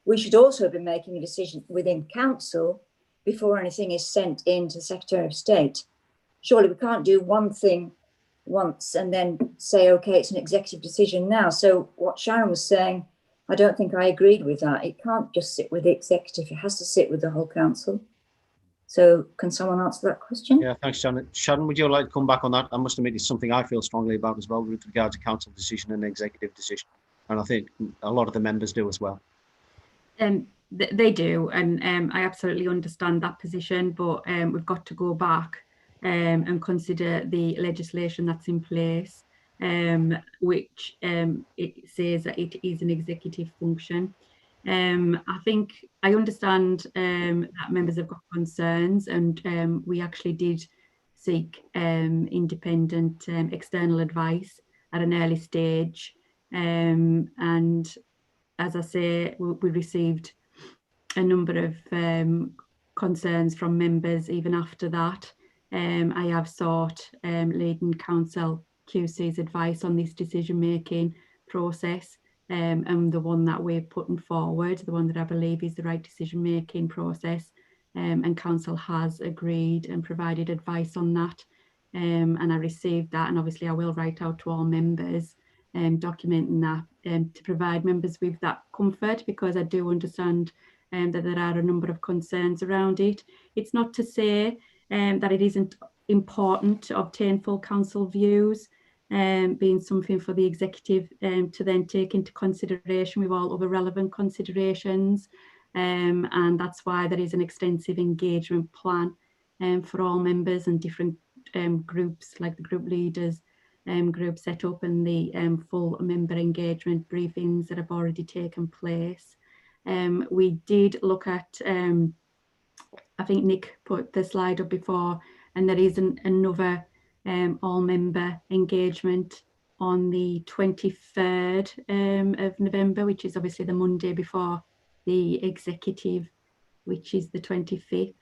we should also be making a decision within council before anything is sent in to the Secretary of State. Surely we can't do one thing once and then say, okay, it's an executive decision now. So what Sharon was saying, I don't think I agreed with that. It can't just sit with the executive, it has to sit with the whole council. So can someone answer that question? Yeah, thanks, Sharon. Sharon, would you like to come back on that? I must admit it's something I feel strongly about as well with regard to council decision and executive decision. And I think a lot of the members do as well. They do, and I absolutely understand that position, but we've got to go back and consider the legislation that's in place, which it says that it is an executive function. I think I understand that members have got concerns, and we actually did seek independent external advice at an early stage, and as I say, we received a number of concerns from members even after that. I have sought leading council QC's advice on this decision-making process, and the one that we're putting forward, the one that I believe is the right decision-making process, and council has agreed and provided advice on that, and I received that, and obviously I will write out to all members documenting that to provide members with that comfort, because I do understand that there are a number of concerns around it. It's not to say that it isn't important to obtain full council views, being something for the executive to then take into consideration with all other relevant considerations, and that's why there is an extensive engagement plan for all members and different groups, like the group leaders group set up, and the full member engagement briefings that have already taken place. We did look at, I think Nick put the slide up before, and there is another all-member engagement on the 23rd of November, which is obviously the Monday before the executive, which is the 25th.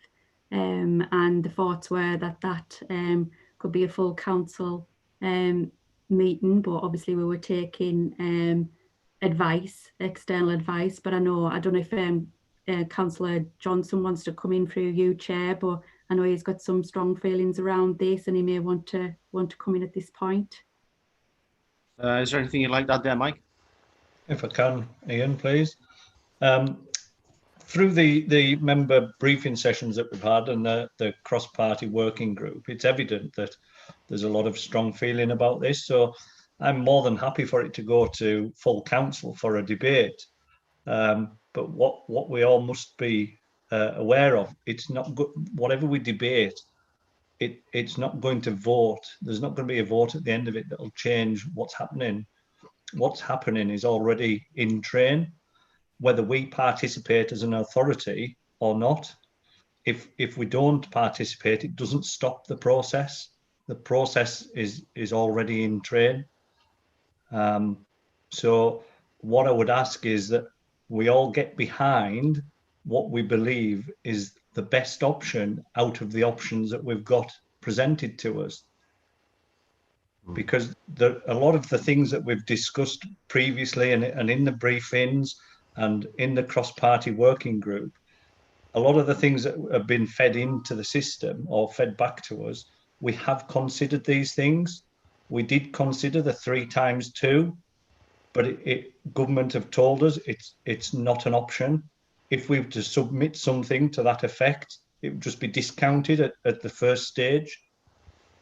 And the thoughts were that that could be a full council meeting, but obviously we were taking advice, external advice. But I don't know if Councillor Johnson wants to come in through you, Chair, but I know he's got some strong feelings around this, and he may want to come in at this point. Is there anything you'd like to add there, Mike? If I can, Ian, please. Through the member briefing sessions that we've had and the cross-party working group, it's evident that there's a lot of strong feeling about this. So I'm more than happy for it to go to full council for a debate. But what we all must be aware of, it's not good. Whatever we debate, it's not going to vote. There's not going to be a vote at the end of it that'll change what's happening. What's happening is already in train, whether we participate as an authority or not. If we don't participate, it doesn't stop the process. The process is already in train. So what I would ask is that we all get behind what we believe is the best option out of the options that we've got presented to us. Because a lot of the things that we've discussed previously and in the briefings and in the cross-party working group, a lot of the things that have been fed into the system or fed back to us, we have considered these things. We did consider the 3 times 2, but government have told us it's not an option. If we were to submit something to that effect, it would just be discounted at the first stage.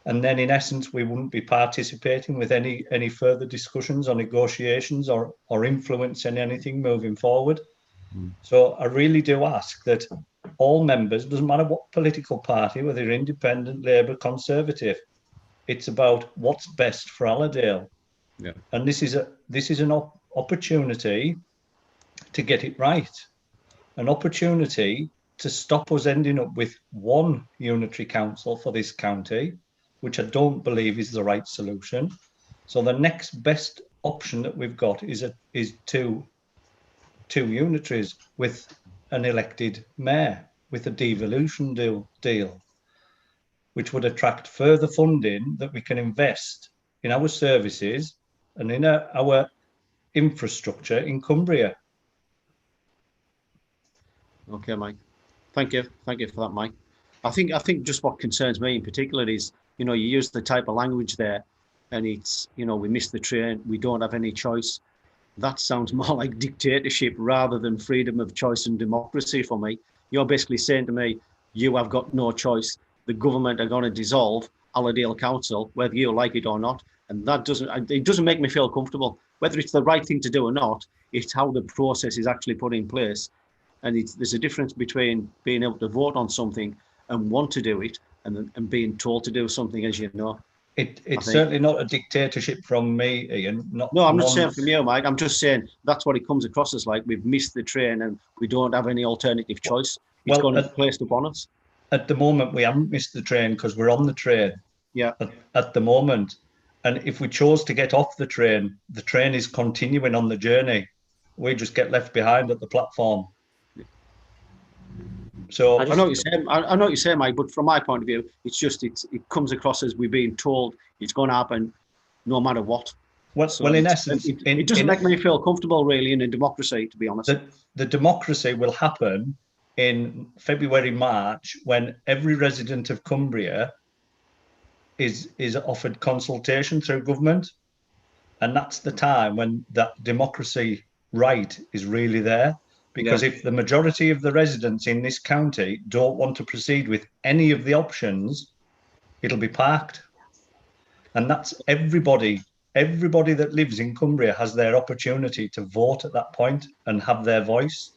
And then in essence, we wouldn't be participating with any further discussions or negotiations or influencing anything moving forward. So I really do ask that all members, doesn't matter what political party, whether you're independent, Labour, Conservative, it's about what's best for Allerdale. Yeah. And this is an opportunity to get it right, an opportunity to stop us ending up with one unitary council for this county, which I don't believe is the right solution. So the next best option that we've got is two unitaries with an elected mayor with a devolution deal, which would attract further funding that we can invest in our services and in our infrastructure in Cumbria. Okay, Mike. Thank you for that, Mike. I think just what concerns me in particular is, you know, you use the type of language there, and it's, you know, we missed the train, we don't have any choice. That sounds more like dictatorship rather than freedom of choice and democracy for me. You're basically saying to me, you have got no choice. The government are going to dissolve Allerdale Council, whether you like it or not, and that doesn't make me feel comfortable. Whether it's the right thing to do or not, it's how the process is actually put in place. And there's a difference between being able to vote on something and want to do it, and being told to do something, as you know. It's certainly not a dictatorship from me, Ian. No, I'm not saying from you, Mike. I'm just saying that's what it comes across as like. We've missed the train and we don't have any alternative choice. It's going to be placed upon us. At the moment, we haven't missed the train because we're on the train. Yeah. At the moment. And if we chose to get off the train is continuing on the journey. We just get left behind at the platform. So I know what you're saying. I know what you're saying, Mike. But from my point of view, it's just it comes across as we're being told it's going to happen, no matter what. Well, in essence, it doesn't make me feel comfortable, really, in a democracy, to be honest. The democracy will happen in February, March, when every resident of Cumbria is offered consultation through government, and that's the time when that democracy right is really there. Because if the majority of the residents in this county don't want to proceed with any of the options, it'll be parked. And that's everybody that lives in Cumbria has their opportunity to vote at that point and have their voice.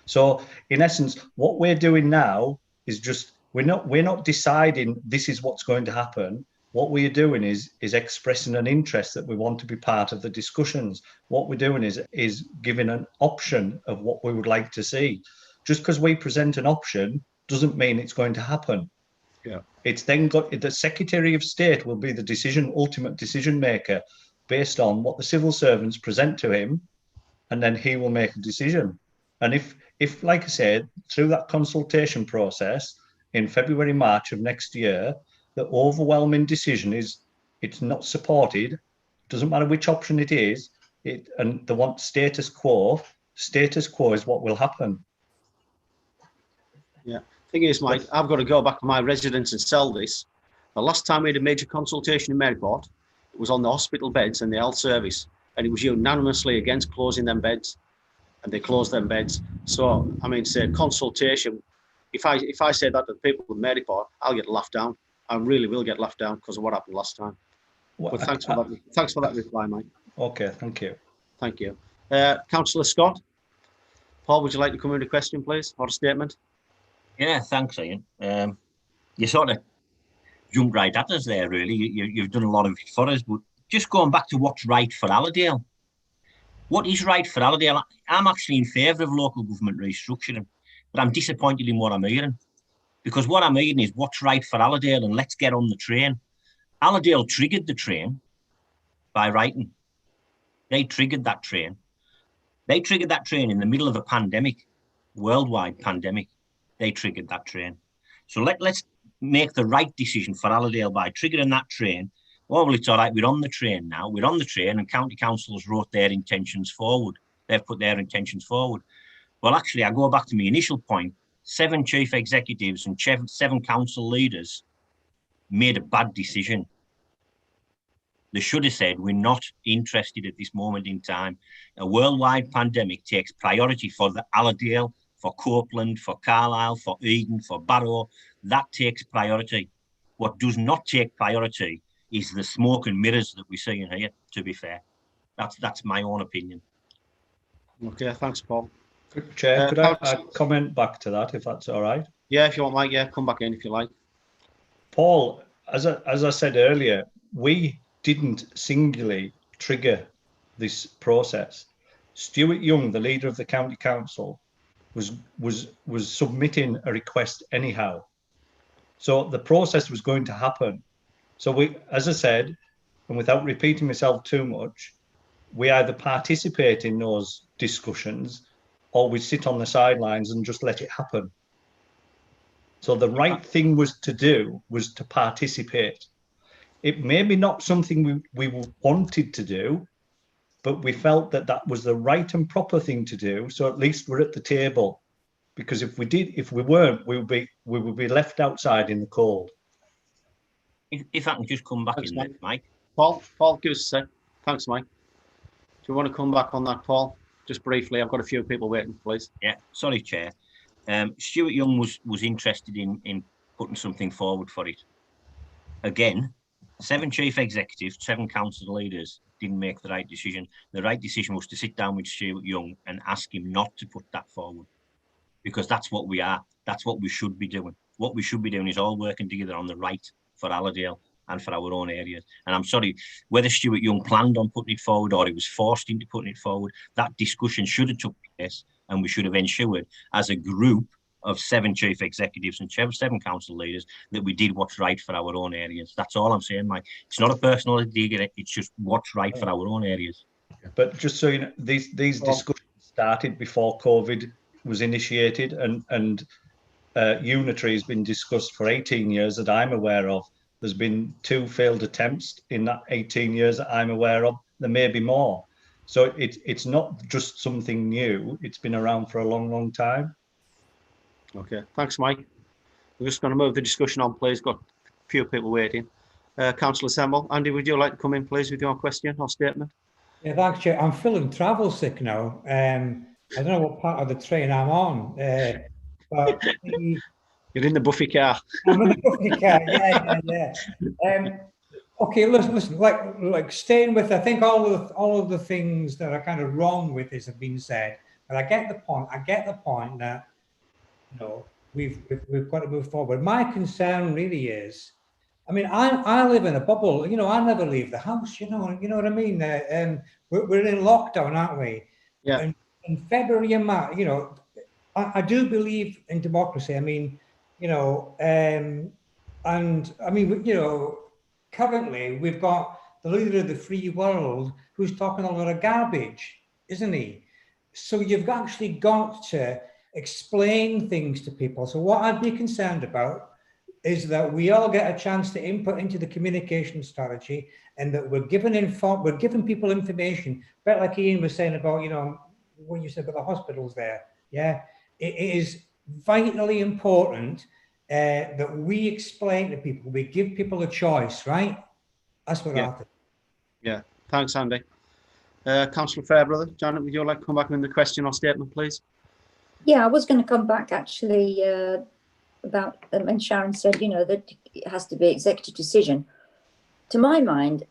So in essence, what we're doing now is just, we're not deciding this is what's going to happen. What we're doing is expressing an interest that we want to be part of the discussions. What we're doing is giving an option of what we would like to see. Just because we present an option doesn't mean it's going to happen. Yeah. It's then got, the Secretary of State will be the ultimate decision maker based on what the civil servants present to him, and then he will make a decision. And if like I said, through that consultation process in February, March of next year, the overwhelming decision is it's not supported, doesn't matter which option it is, and they want status quo is what will happen. Yeah. Thing is, Mike, I've got to go back to my residence and sell this. The last time we had a major consultation in Maryport, it was on the hospital beds and the health service, and it was unanimously against closing them beds, and they closed them beds. So, I mean, say consultation, if I say that to the people in Maryport, I'll get laughed down. I really will get laughed down because of what happened last time. Well, but thanks for that reply, Mike. Okay, thank you. Thank you. Councillor Scott, Paul, would you like to come with a question, please, or a statement? Yeah, thanks, Ian. You sort of jumped right at us there, really. You've done a lot of it for us, but just going back to what's right for Allerdale. What is right for Allerdale? I'm actually in favour of local government restructuring, but I'm disappointed in what I'm hearing. Because what I'm hearing is what's right for Allerdale and let's get on the train. Allerdale triggered the train by writing. They triggered that train. They triggered that train in the middle of a pandemic, worldwide pandemic. They triggered that train. So let's make the right decision for Allerdale by triggering that train. Oh, well, it's all right. We're on the train now. We're on the train, and county councils wrote their intentions forward. They've put their intentions forward. Well, actually, I go back to my initial point. 7 chief executives and 7 council leaders made a bad decision. They should have said, we're not interested at this moment in time. A worldwide pandemic takes priority for the Allerdale, for Copeland, for Carlisle, for Eden, for Barrow. That takes priority. What does not take priority is the smoke and mirrors that we're seeing here, to be fair. That's my own opinion. Okay, thanks, Paul. Chair, could I comment back to that, if that's all right? Yeah, if you want, Mike, yeah, come back in if you like. Paul, as I said earlier, we didn't singularly trigger this process. Stuart Young, the leader of the county council, was submitting a request anyhow. So the process was going to happen. So we, as I said, and without repeating myself too much, we either participate in those discussions always sit on the sidelines and just let it happen. So the right thing was to participate. It may be not something we wanted to do, but we felt that that was the right and proper thing to do. So at least we're at the table, because if we weren't, we would be left outside in the cold. If I can just come back in there, Mike. Paul, give us a sec. Thanks, Mike. Do you want to come back on that, Paul? Just briefly, I've got a few people waiting, please. Yeah, sorry, Chair. Stuart Young was interested in putting something forward for it. Again, 7 chief executives, 7 council leaders didn't make the right decision. The right decision was to sit down with Stuart Young and ask him not to put that forward, because that's what we are. That's what we should be doing. What we should be doing is all working together on the right for Allerdale and for our own areas. And I'm sorry, whether Stuart Young planned on putting it forward or he was forced into putting it forward, that discussion should have took place, and we should have ensured as a group of 7 chief executives and 7 council leaders that we did what's right for our own areas. That's all I'm saying, Mike. It's not a personal dig, it's just what's right for our own areas. But just so you know, these discussions started before COVID was initiated, and unitary has been discussed for 18 years that I'm aware of. There's been 2 failed attempts in that 18 years that I'm aware of. There may be more. So it's not just something new. It's been around for a long, long time. Okay, thanks, Mike. We're just going to move the discussion on, please. Got a few people waiting. Councillor Semble. Andy, would you like to come in, please, with your question or statement? Yeah, thanks, Chair. I'm feeling travel sick now. I don't know what part of the train I'm on. But You're in the Buffy car. I'm in the Buffy car, yeah. Okay, listen. Like staying with, I think all of the things that are kind of wrong with this have been said, but I get the point. I get the point that we've got to move forward. My concern really is, I mean, I live in a bubble. I never leave the house. You know what I mean. We're in lockdown, aren't we? Yeah. And in February and March, I do believe in democracy. I mean, and I mean, currently we've got the leader of the free world who's talking a lot of garbage, isn't he? So you've actually got to explain things to people. So what I'd be concerned about is that we all get a chance to input into the communication strategy, and that we're giving people information. But like Ian was saying about, what you said about the hospitals there, yeah, it is vitally important that we explain to people, we give people a choice, right? That's what I think. Yeah, thanks, Andy. Councillor Fairbrother, Janet, would you like to come back with the question or statement, please? Yeah, I was going to come back actually about, and Sharon said, that it has to be executive decision. To my mind,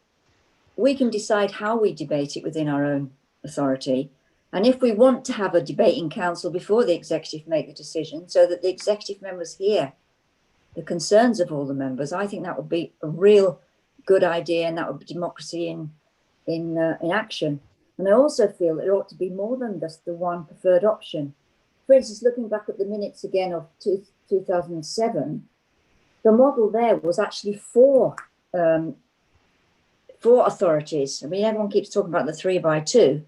we can decide how we debate it within our own authority. And if we want to have a debate in council before the executive make the decision, so that the executive members hear the concerns of all the members, I think that would be a real good idea, and that would be democracy in action. And I also feel it ought to be more than just the one preferred option. For instance, looking back at the minutes again of 2007, the model there was actually 4 authorities. I mean, everyone keeps talking about the 3x2,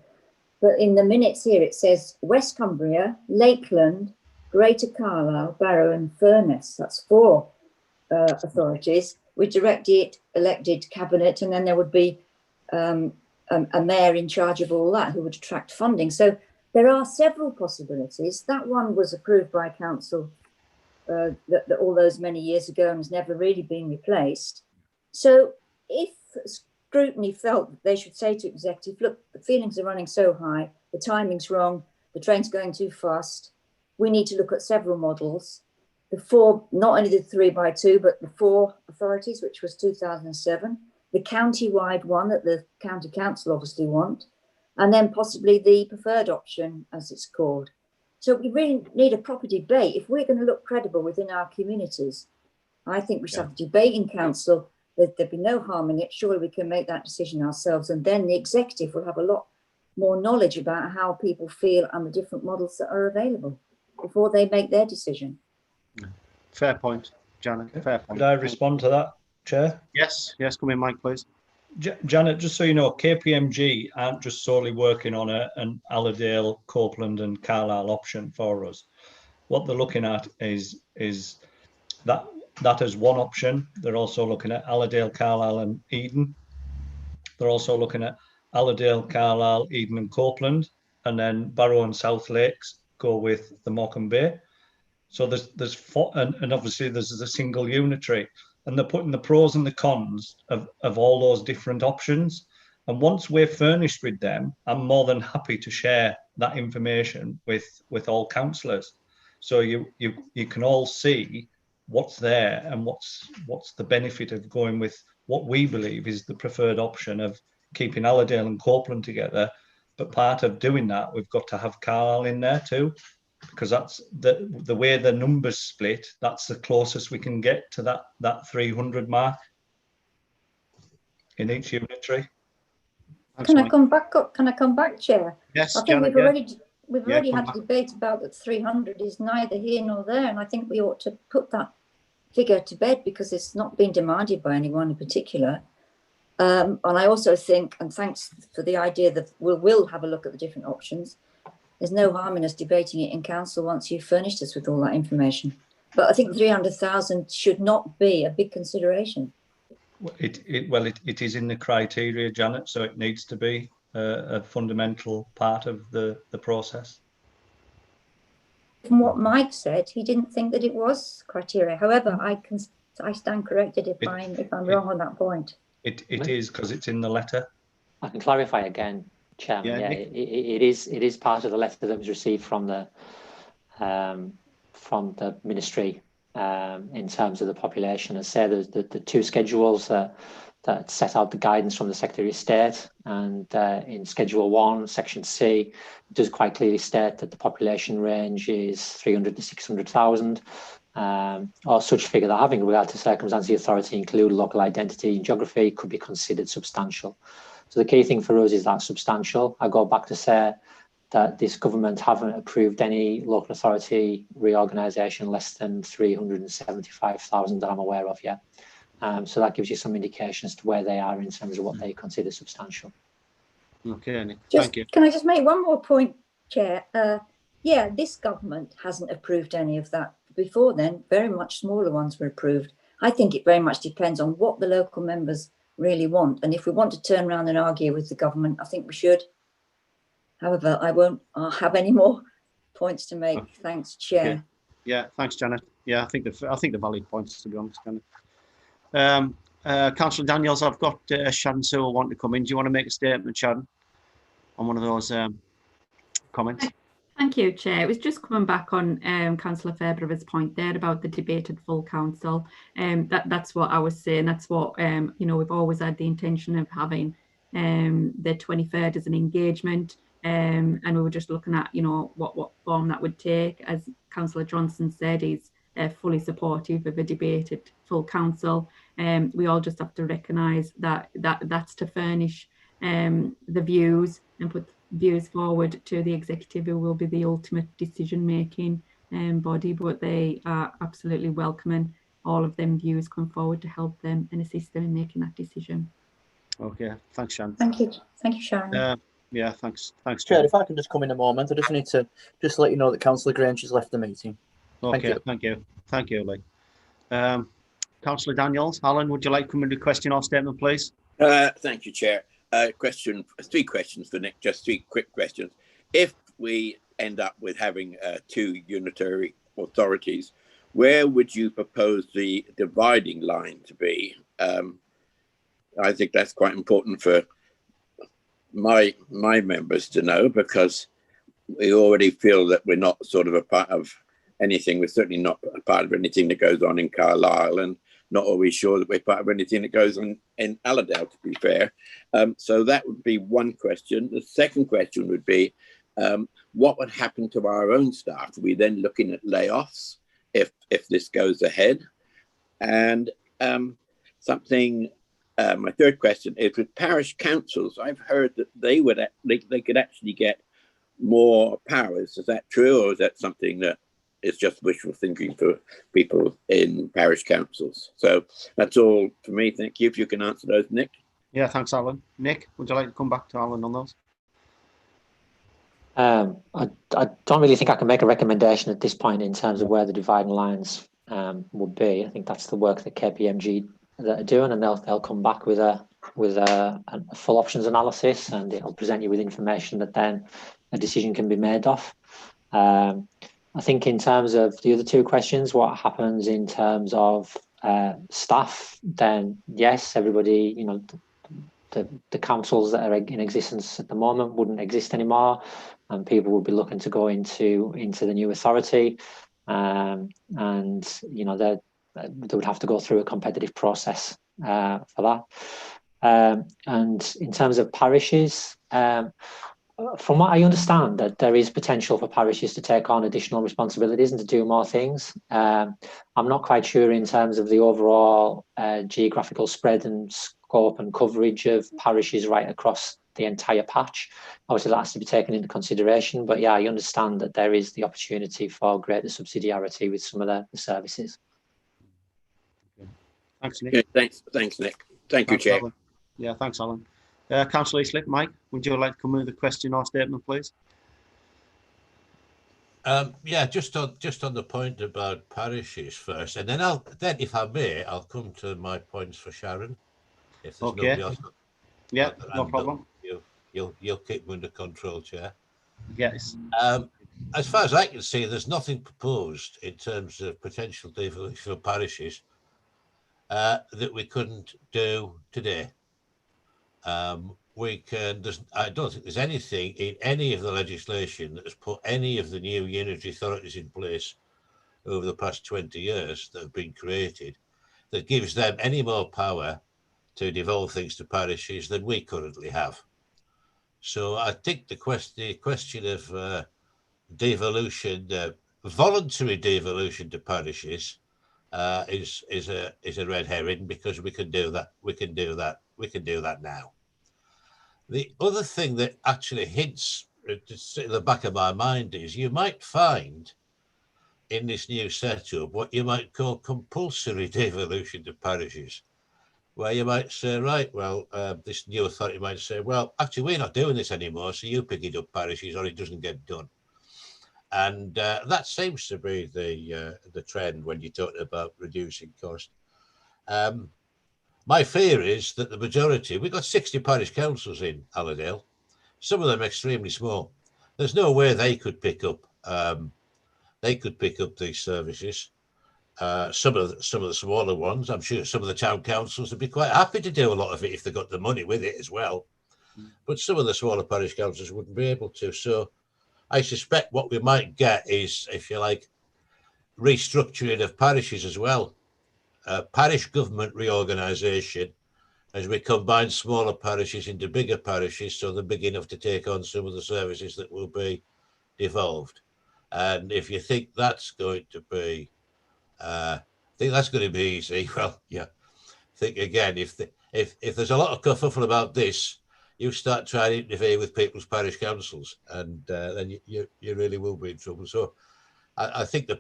but in the minutes here it says West Cumbria, Lakeland, Greater Carlisle, Barrow and Furness. That's 4 authorities with directly elected cabinet, and then there would be a mayor in charge of all that who would attract funding. So there are several possibilities. That one was approved by council all those many years ago and has never really been replaced. So if Scrutiny felt that they should say to executive, look, the feelings are running so high, the timing's wrong, the train's going too fast, we need to look at several models. The 4, not only the 3x2, but the 4 authorities, which was 2007, the county-wide one that the county council obviously want, and then possibly the preferred option, as it's called. So we really need a proper debate. If we're going to look credible within our communities, I think we should have a debate in council. There'd be no harm in it. Surely we can make that decision ourselves, and then the executive will have a lot more knowledge about how people feel and the different models that are available before they make their decision. Fair point, Janet. Fair point. Could I respond to that, Chair? Yes, come in, Mike, please. Janet, just so you know, KPMG aren't just solely working on an Allerdale, Copeland and Carlisle option for us. What they're looking at is that as one option. They're also looking at Allerdale, Carlisle and Eden. They're also looking at Allerdale, Carlisle, Eden and Copeland, and then Barrow and South Lakes go with the Morecambe Bay. So there's four, and obviously there's a single unitary, and they're putting the pros and the cons of all those different options. And once we're furnished with them, I'm more than happy to share that information with all councillors. So you can all see what's there and what's the benefit of going with what we believe is the preferred option of keeping Allerdale and Copeland together. But part of doing that, we've got to have Carlisle in there too, because that's the way the numbers split. That's the closest we can get to that 300 mark in each unitary. Can I come back up? Can I come back, Chair? Yes, I think Janet, we've Yeah, already come had back. a debate about that 300 is neither here nor there, and I think we ought to put that figure to bed because it's not been demanded by anyone in particular. And I also think, and thanks for the idea that we'll have a look at the different options. There's no harm in us debating it in council once you've furnished us with all that information. But I think 300,000 should not be a big consideration. It is in the criteria, Janet, so it needs to be a fundamental part of the process. From what Mike said, he didn't think that it was criteria. However, I stand corrected if I'm wrong on that point. It is because it's in the letter. I can clarify again, Chairman. Yeah, Yeah, it is part of the letter that was received from the ministry in terms of the population. As I say, there's the two schedules that set out the guidance from the Secretary of State, and in Schedule 1, Section C, it does quite clearly state that the population range is 300 to 600,000. Or such figure that, having regard to circumstances, the authority include local identity and geography, could be considered substantial. So the key thing for us is that substantial. I go back to say that this government haven't approved any local authority reorganisation less than 375,000 that I'm aware of yet. So that gives you some indication as to where they are in terms of what they consider substantial. Okay, Nick. Just, Thank you. can I just make one more point, Chair? Yeah, this government hasn't approved any of that. Before then, very much smaller ones were approved. I think it very much depends on what the local members really want. And if we want to turn around and argue with the government, I think we should. However, I won't have any more points to make. Thanks, Chair. Okay. Yeah, thanks, Janet. Yeah, I think the valid points, to be honest, Janet. Councillor Daniels, I've got Sharon Sewell want to come in. Do you want to make a statement, Sharon, on one of those comments? Thank you, Chair. It was just coming back on Councillor Fairbraver's point there about the debated full council. That's what I was saying. That's what we've always had the intention of having the 23rd as an engagement, and we were just looking at what form that would take. As Councillor Johnson said, he's fully supportive of a debated full council. We all just have to recognise that's to furnish the views and put views forward to the executive, who will be the ultimate decision-making body, but they are absolutely welcoming all of them views come forward to help them and assist them in making that decision. Okay, thanks, Sharon. Thank you, Sharon. Yeah, thanks, Chair, Chair. if I can just come in a moment, I just need to let you know that Councillor Grange has left the meeting. Okay, thank you, Lee. Councillor Daniels, Alan, would you like to come into question or statement, please? Thank you, Chair. Three questions for Nick, just three quick questions. If we end up with having two unitary authorities, where would you propose the dividing line to be? I think that's quite important for my members to know, because we already feel that we're not sort of a part of anything. We're certainly not a part of anything that goes on in Carlisle, and not always sure that we're part of anything that goes on in Allerdale, to be fair. So that would be one question. The second question would be, what would happen to our own staff? Are we then looking at layoffs if this goes ahead? And my third question is, with parish councils, I've heard that they could actually get more powers. Is that true, or is that something that is just wishful thinking for people in parish councils? So that's all for me. Thank you. If you can answer those, Nick. Yeah, thanks, Alan. Nick, would you like to come back to Alan on those? I don't really think I can make a recommendation at this point in terms of where the dividing lines would be. I think that's the work that KPMG that are doing, and they'll come back with a full options analysis, and it'll present you with information that then a decision can be made of. I think in terms of the other two questions, what happens in terms of staff, then yes, everybody, you know, the councils that are in existence at the moment wouldn't exist anymore, and people would be looking to go into the new authority, and you know they would have to go through a competitive process for that. And in terms of parishes, from what I understand, that there is potential for parishes to take on additional responsibilities and to do more things. I'm not quite sure in terms of the overall geographical spread and scope and coverage of parishes right across the entire patch. Obviously, that has to be taken into consideration. But yeah, I understand that there is the opportunity for greater subsidiarity with some of the services. Thanks, Nick. Yeah, thanks, Nick. Thank you, Chair. Alan. Yeah, thanks, Alan. Councillor Heasley, Mike, would you like to come with a question or statement, please? Yeah, just on the point about parishes first, and then if I may, I'll come to my points for Sharon. If there's nobody else, yeah, no problem. You'll keep me under control, Chair. Yes. As far as I can see, there's nothing proposed in terms of potential devolution of parishes that we couldn't do today. I don't think there's anything in any of the legislation that has put any of the new unitary authorities in place over the past 20 years that have been created that gives them any more power to devolve things to parishes than we currently have. So I think the question of devolution, voluntary devolution to parishes is a red herring, because we can do that. We can do that now. The other thing that actually hints at the back of my mind is you might find in this new setup what you might call compulsory devolution to parishes, where you might say, right, well, this new authority might say, well, actually, we're not doing this anymore, so you pick it up, parishes, or it doesn't get done. And that seems to be the trend when you're talking about reducing cost. My fear is that the majority, we've got 60 parish councils in Allerdale, some of them extremely small. There's no way they could pick up these services. Some of the smaller ones, I'm sure some of the town councils would be quite happy to do a lot of it if they got the money with it as well. But some of the smaller parish councils wouldn't be able to. So I suspect what we might get is, if you like, restructuring of parishes as well. Parish government reorganisation, as we combine smaller parishes into bigger parishes, so they're big enough to take on some of the services that will be devolved. And if you think that's going to be, easy, well, yeah. Think again. If there's a lot of kerfuffle about this, you start trying to interfere with people's parish councils, and then you really will be in trouble. So I think the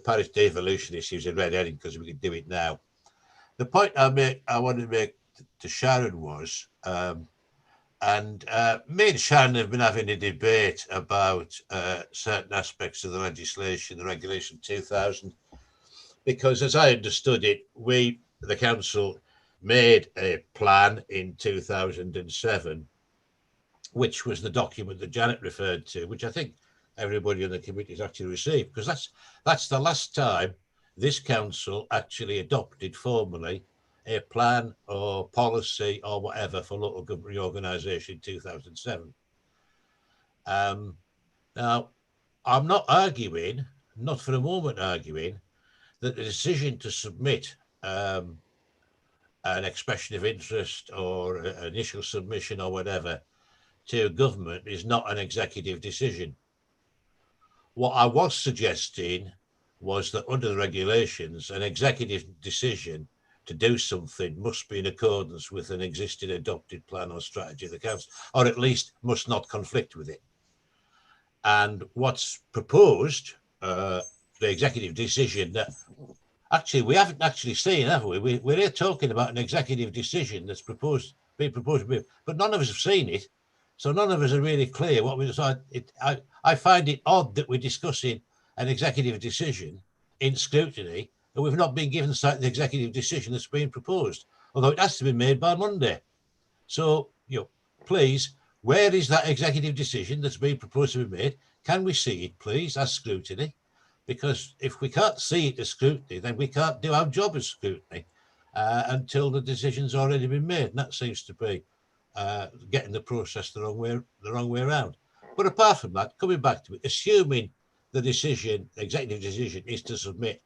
parish devolution issue is a red herring, because we can do it now. The point I wanted to make to Sharon was, and me and Sharon have been having a debate about certain aspects of the legislation, the Regulation 2000, because as I understood it, the council made a plan in 2007, which was the document that Janet referred to, which I think everybody on the committee has actually received, because that's the last time this council actually adopted formally a plan or policy or whatever for local government reorganisation in 2007. Now, I'm not arguing, not for a moment arguing, that the decision to submit an expression of interest or an initial submission or whatever to government is not an executive decision. What I was suggesting was that under the regulations, an executive decision to do something must be in accordance with an existing adopted plan or strategy of the council, or at least must not conflict with it. And what's proposed, the executive decision that actually, we haven't actually seen, have we? We're here talking about an executive decision that's being proposed, but none of us have seen it. So none of us are really clear what we decide. I find it odd that we're discussing an executive decision in scrutiny and we've not been given sight of the executive decision that's being proposed, although it has to be made by Monday. So, please, where is that executive decision that's being proposed to be made? Can we see it, please, as scrutiny? Because if we can't see it as scrutiny, then we can't do our job as scrutiny until the decision's already been made. And that seems to be getting the process the wrong way around. But apart from that, coming back to it, assuming the executive decision is to submit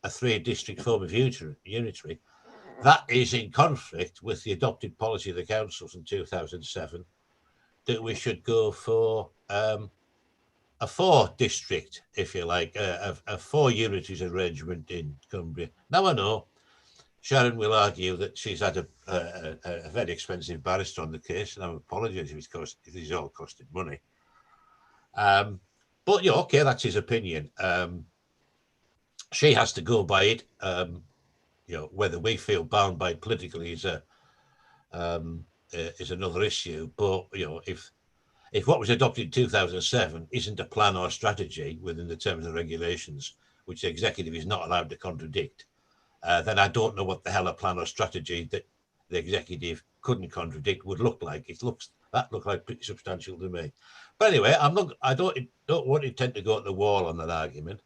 a 3-district form of unitary, that is in conflict with the adopted policy of the council from 2007 that we should go for a 4-district, if you like, a 4 unitaries arrangement in Cumbria. Now, I know Sharon will argue that she's had a very expensive barrister on the case, and I apologise if it is all costing money. But okay, that's his opinion. She has to go by it. Whether we feel bound by it politically is another issue. But if what was adopted in 2007 isn't a plan or strategy within the terms and regulations, which the executive is not allowed to contradict, then I don't know what the hell a plan or strategy that the executive couldn't contradict would look like. That looked like pretty substantial to me. But anyway, I don't want to tend to go at the wall on that argument.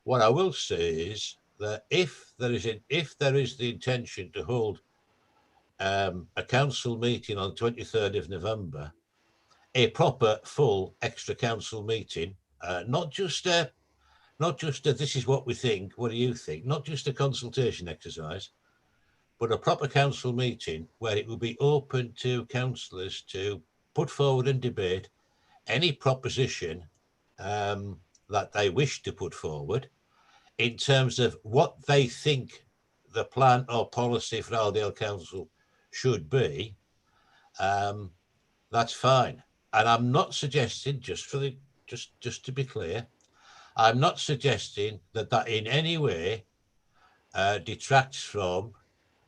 What I will say is that if there is the intention to hold a council meeting on the 23rd of November, a proper full extra council meeting, not just a this is what we think, what do you think, not just a consultation exercise, but a proper council meeting where it will be open to councillors to put forward and debate any proposition that they wish to put forward in terms of what they think the plan or policy for Aldale Council should be. That's fine. And I'm not suggesting, just to be clear, I'm not suggesting that in any way detracts from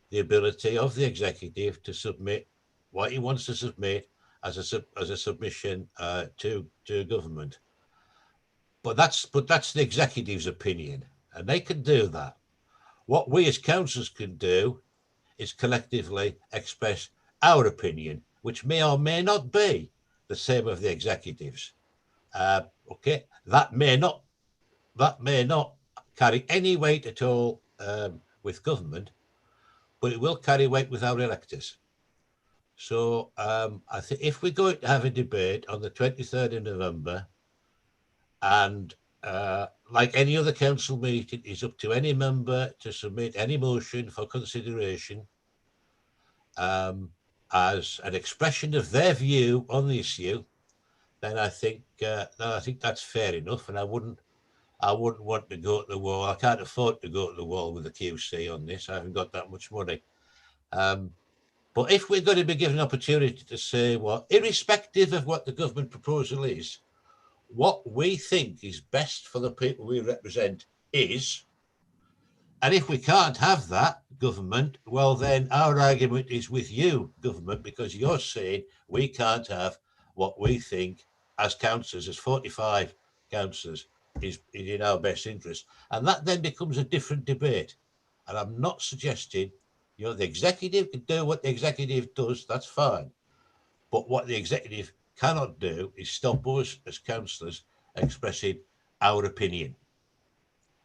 the ability of the executive to submit what he wants to submit as a submission to government. But that's the executive's opinion, and they can do that. What we as councillors can do is collectively express our opinion, which may or may not be the same of the executives. Okay, that may not carry any weight at all with government, but it will carry weight with our electors. So I think if we're going to have a debate on the 23rd of November, and like any other council meeting, it's up to any member to submit any motion for consideration as an expression of their view on the issue, then I think that's fair enough, and I wouldn't want to go to the wall. I can't afford to go to the wall with the QC on this. I haven't got that much money. But if we're going to be given an opportunity to say, well, irrespective of what the government proposal is, what we think is best for the people we represent is, and if we can't have that, government, well, then our argument is with you, government, because you're saying we can't have what we think as councillors, as 45 councillors, is in our best interest. And that then becomes a different debate. And I'm not suggesting, the executive can do what the executive does, that's fine. But what the executive cannot do is stop us as councillors expressing our opinion.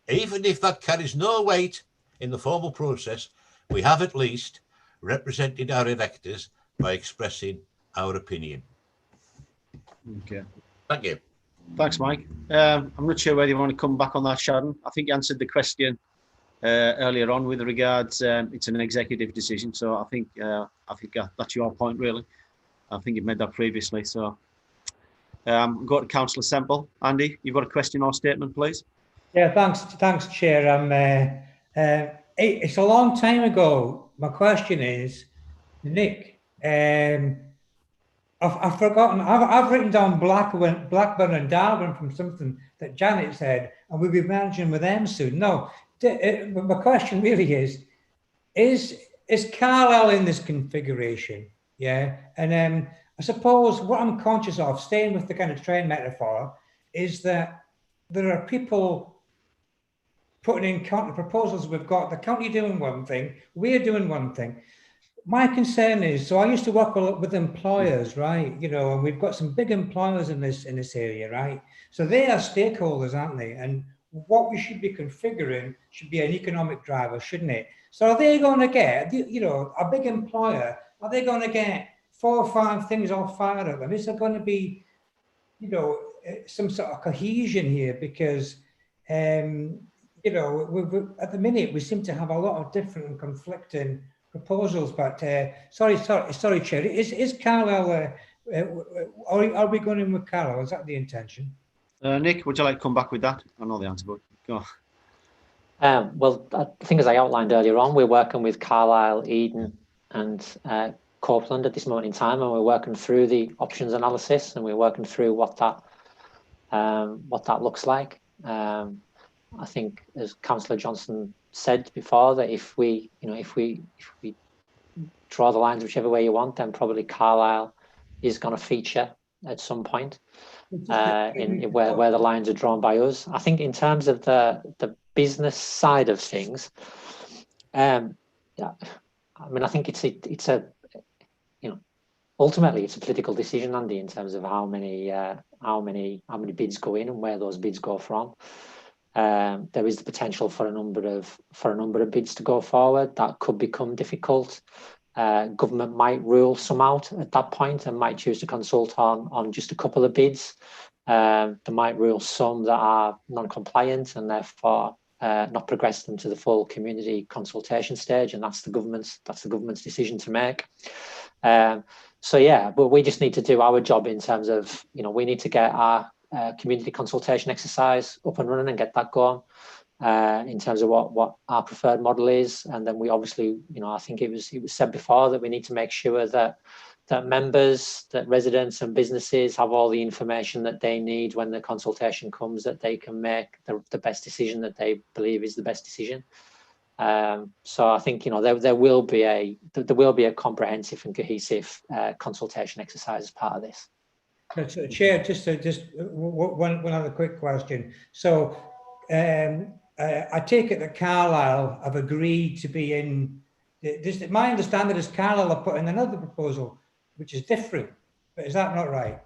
Even if that carries no weight in the formal process, we have at least represented our electors by expressing our opinion. Okay. Thank you. Thanks, Mike. I'm not sure whether you want to come back on that, Sharon. I think you answered the question earlier on with regards it's an executive decision. So I think that's your point, really. I think you've made that previously. So go to Councillor Semple. Andy, you've got a question or statement, please? Yeah, thanks, Chair. It's a long time ago. My question is, Nick, I've forgotten. I've written down Blackburn and Darwin from something that Janet said, and we'll be managing with them soon. No, my question really is Carlisle in this configuration? Yeah, and I suppose what I'm conscious of, staying with the kind of train metaphor, is that there are people putting in counter proposals. We've got the county doing one thing, we're doing one thing. My concern is, so I used to work with employers, right? You know, and we've got some big employers in this area, right? So they are stakeholders, aren't they? And what we should be configuring should be an economic driver, shouldn't it? So are they going to get, you know, a big employer, are they going to get 4 or 5 things all fired at them? Is there going to be, you know, some sort of cohesion here? Because, you know, at the minute, we seem to have a lot of different and conflicting proposals, but sorry, Chair, is Carlisle, are we going in with Carlisle? Is that the intention? Nick, would you like to come back with that? I know the answer, but go on. Well, I think as I outlined earlier on, we're working with Carlisle, Eden and Copeland at this moment in time, and we're working through the options analysis, and we're working through what that looks like. I think, as Councillor Johnson said before, that if we draw the lines whichever way you want, then probably Carlisle is going to feature at some point in where the lines are drawn by us. I think in terms of the business side of things, yeah, I mean, I think it's a you know, ultimately it's a political decision, Andy, in terms of how many bids go in and where those bids go from. There is the potential for a number of bids to go forward. That could become difficult. Government might rule some out at that point and might choose to consult on just a couple of bids. They might rule some that are non-compliant and therefore not progress them to the full community consultation stage, and that's the government's decision to make. So yeah, but we just need to do our job in terms of, you know, we need to get our community consultation exercise up and running and get that going in terms of what our preferred model is. And then we obviously, you know, I think it was said before that we need to make sure that members, that residents and businesses have all the information that they need when the consultation comes, that they can make the best decision that they believe is the best decision. So I think, you know, there will be a comprehensive and cohesive consultation exercise as part of this. So, Chair, just one other quick question. So I take it that Carlisle have agreed to be in. My understanding is Carlisle have put in another proposal, which is different. But is that not right?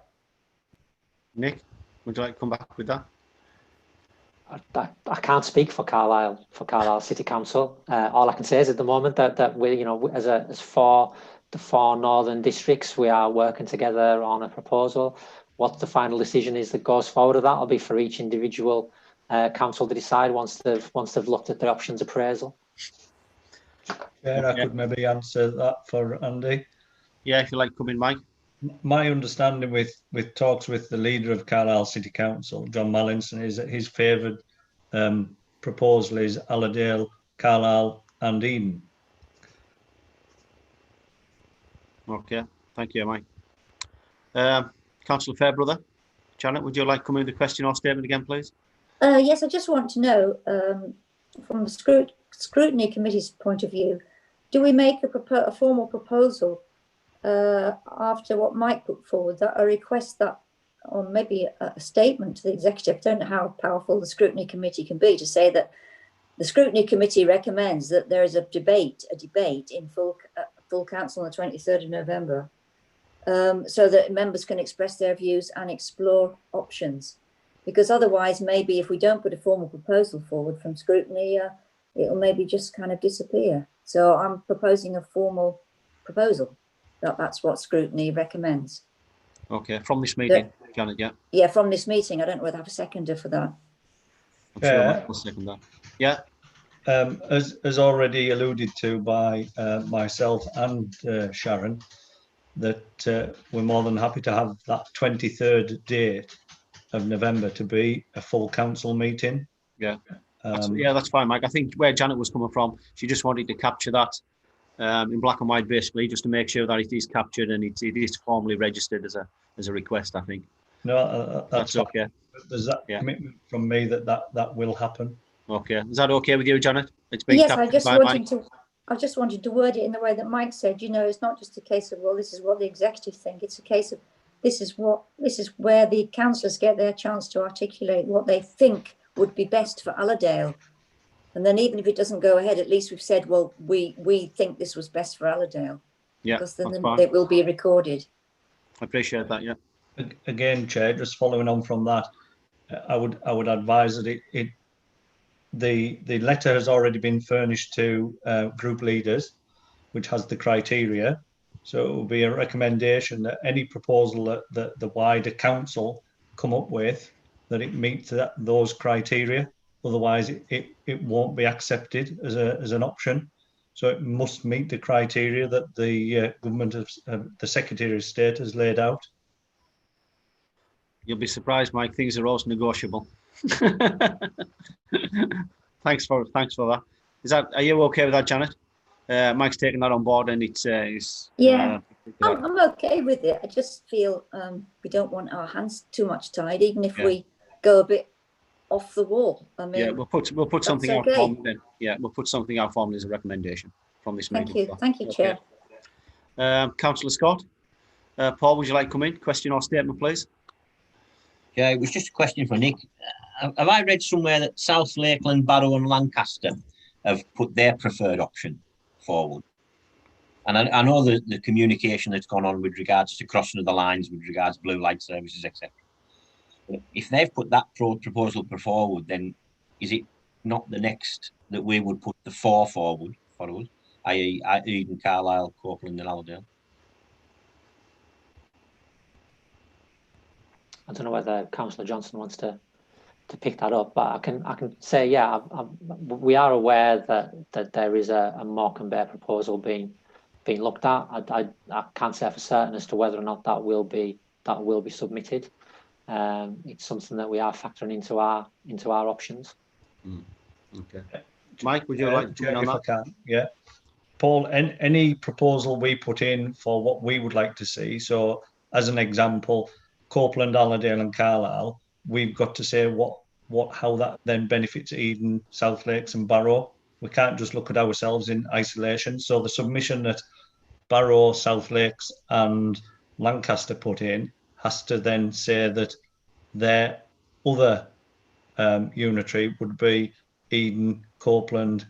Nick, would you like to come back with that? I can't speak for Carlisle City Council. All I can say is at the moment that we, you know, as for the 4 northern districts, we are working together on a proposal. What the final decision is that goes forward of that will be for each individual council to decide once they've looked at the options appraisal. Chair, I could maybe answer that for Andy. Yeah, if you like, come in, Mike. My understanding with talks with the leader of Carlisle City Council, John Mallinson, is that his favoured proposal is Allerdale, Carlisle and Eden. Okay, thank you, Mike. Councillor Fairbrother, Janet, would you like to come in with the question or statement again, please? Yes, I just want to know, from the Scrutiny Committee's point of view, do we make a formal proposal after what Mike put forward, that a request that, or maybe a statement to the executive? I don't know how powerful the Scrutiny Committee can be to say that the Scrutiny Committee recommends that there is a debate in full council on the 23rd of November, so that members can express their views and explore options. Because otherwise, maybe if we don't put a formal proposal forward from Scrutiny, it'll maybe just kind of disappear. So I'm proposing a formal proposal. That's what Scrutiny recommends. Okay, from this meeting, Janet, yeah. Yeah, from this meeting. I don't know whether I have a seconder for that. I'm sure Mike will second that. Yeah. As already alluded to by myself and Sharon, that we're more than happy to have that 23rd date of November to be a full council meeting. Yeah, that's fine, Mike. I think where Janet was coming from, she just wanted to capture that in black and white, basically, just to make sure that it is captured and it is formally registered as a request, I think. No, that's okay. There's that commitment from me that will happen. Okay, is that okay with you, Janet? It's been Yes, captured by Mike. I just wanted to word it in the way that Mike said. You know, it's not just a case of, well, this is what the executive think. It's a case of this is where the councillors get their chance to articulate what they think would be best for Allerdale. And then even if it doesn't go ahead, at least we've said, well, we think this was best for Allerdale. Yeah, because then that's fine. it will be recorded. I appreciate that. Yeah. Again, Chair, just following on from that, I would advise that the letter has already been furnished to group leaders, which has the criteria. So it will be a recommendation that any proposal that the wider council come up with, that it meets those criteria. Otherwise, it won't be accepted as an option. So it must meet the criteria that the government of the Secretary of State has laid out. You'll be surprised, Mike. Things are always negotiable. Thanks for that. Are you okay with that, Janet? Mike's taking that on board, and it's yeah. I'm okay with it. I just feel we don't want our hands too much tied, even if we go a bit off the wall. I mean, yeah, we'll put something out formally then. Yeah, we'll put something out formally as a recommendation from this meeting. Thank you, Chair. Councillor Scott, Paul, would you like to come in? Question or statement, please? Yeah, it was just a question for Nick. Have I read somewhere that South Lakeland, Barrow and Lancaster have put their preferred option forward? And I know the communication that's gone on with regards to crossing of the lines, with regards to blue light services, etc. But if they've put that proposal forward, then is it not the next that we would put the four forward for us, i.e. Eden, Carlisle, Copeland and Allerdale? I don't know whether Councillor Johnson wants to pick that up, but I can say, yeah, we are aware that there is a Morecambe Bay proposal being looked at. I can't say for certain as to whether or not that will be submitted. It's something that we are factoring into our options. Okay, Mike, would you like to comment on that? I can, yeah. Paul, any proposal we put in for what we would like to see. So, as an example, Copeland, Allerdale, and Carlisle, we've got to say how that then benefits Eden, South Lakes, and Barrow. We can't just look at ourselves in isolation. So the submission that Barrow, South Lakes, and Lancaster put in has to then say that their other unitary would be Eden, Copeland,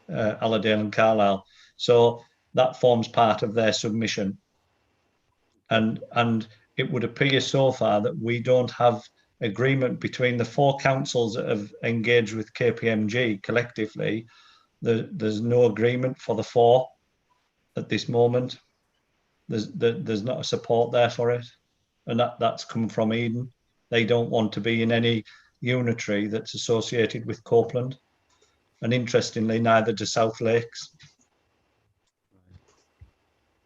Allerdale, and Carlisle. So that forms part of their submission. And it would appear so far that we don't have agreement between the four councils that have engaged with KPMG collectively. There's no agreement for the four at this moment. There's not a support there for it, and that's come from Eden. They don't want to be in any unitary that's associated with Copeland, and interestingly, neither do South Lakes.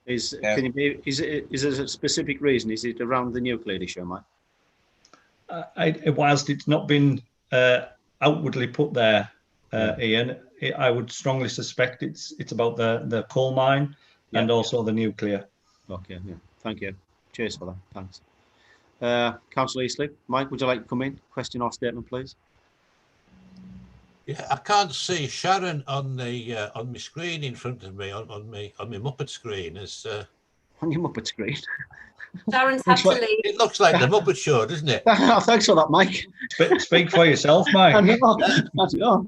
Is it a specific reason? Is it around the nuclear issue, Mike? Whilst it's not been outwardly put there, Ian, I would strongly suspect it's about the coal mine and also the nuclear. Okay, yeah. Thank you. Cheers for that. Thanks. Councillor Heasley, Mike, would you like to come in? Question or statement, please? Yeah, I can't see Sharon on my screen in front of me on my Muppet screen. On your Muppet screen. Sharon's had to leave. It looks like the Muppet Show, doesn't it? Thanks for that, Mike. Speak for yourself, Mike. I know.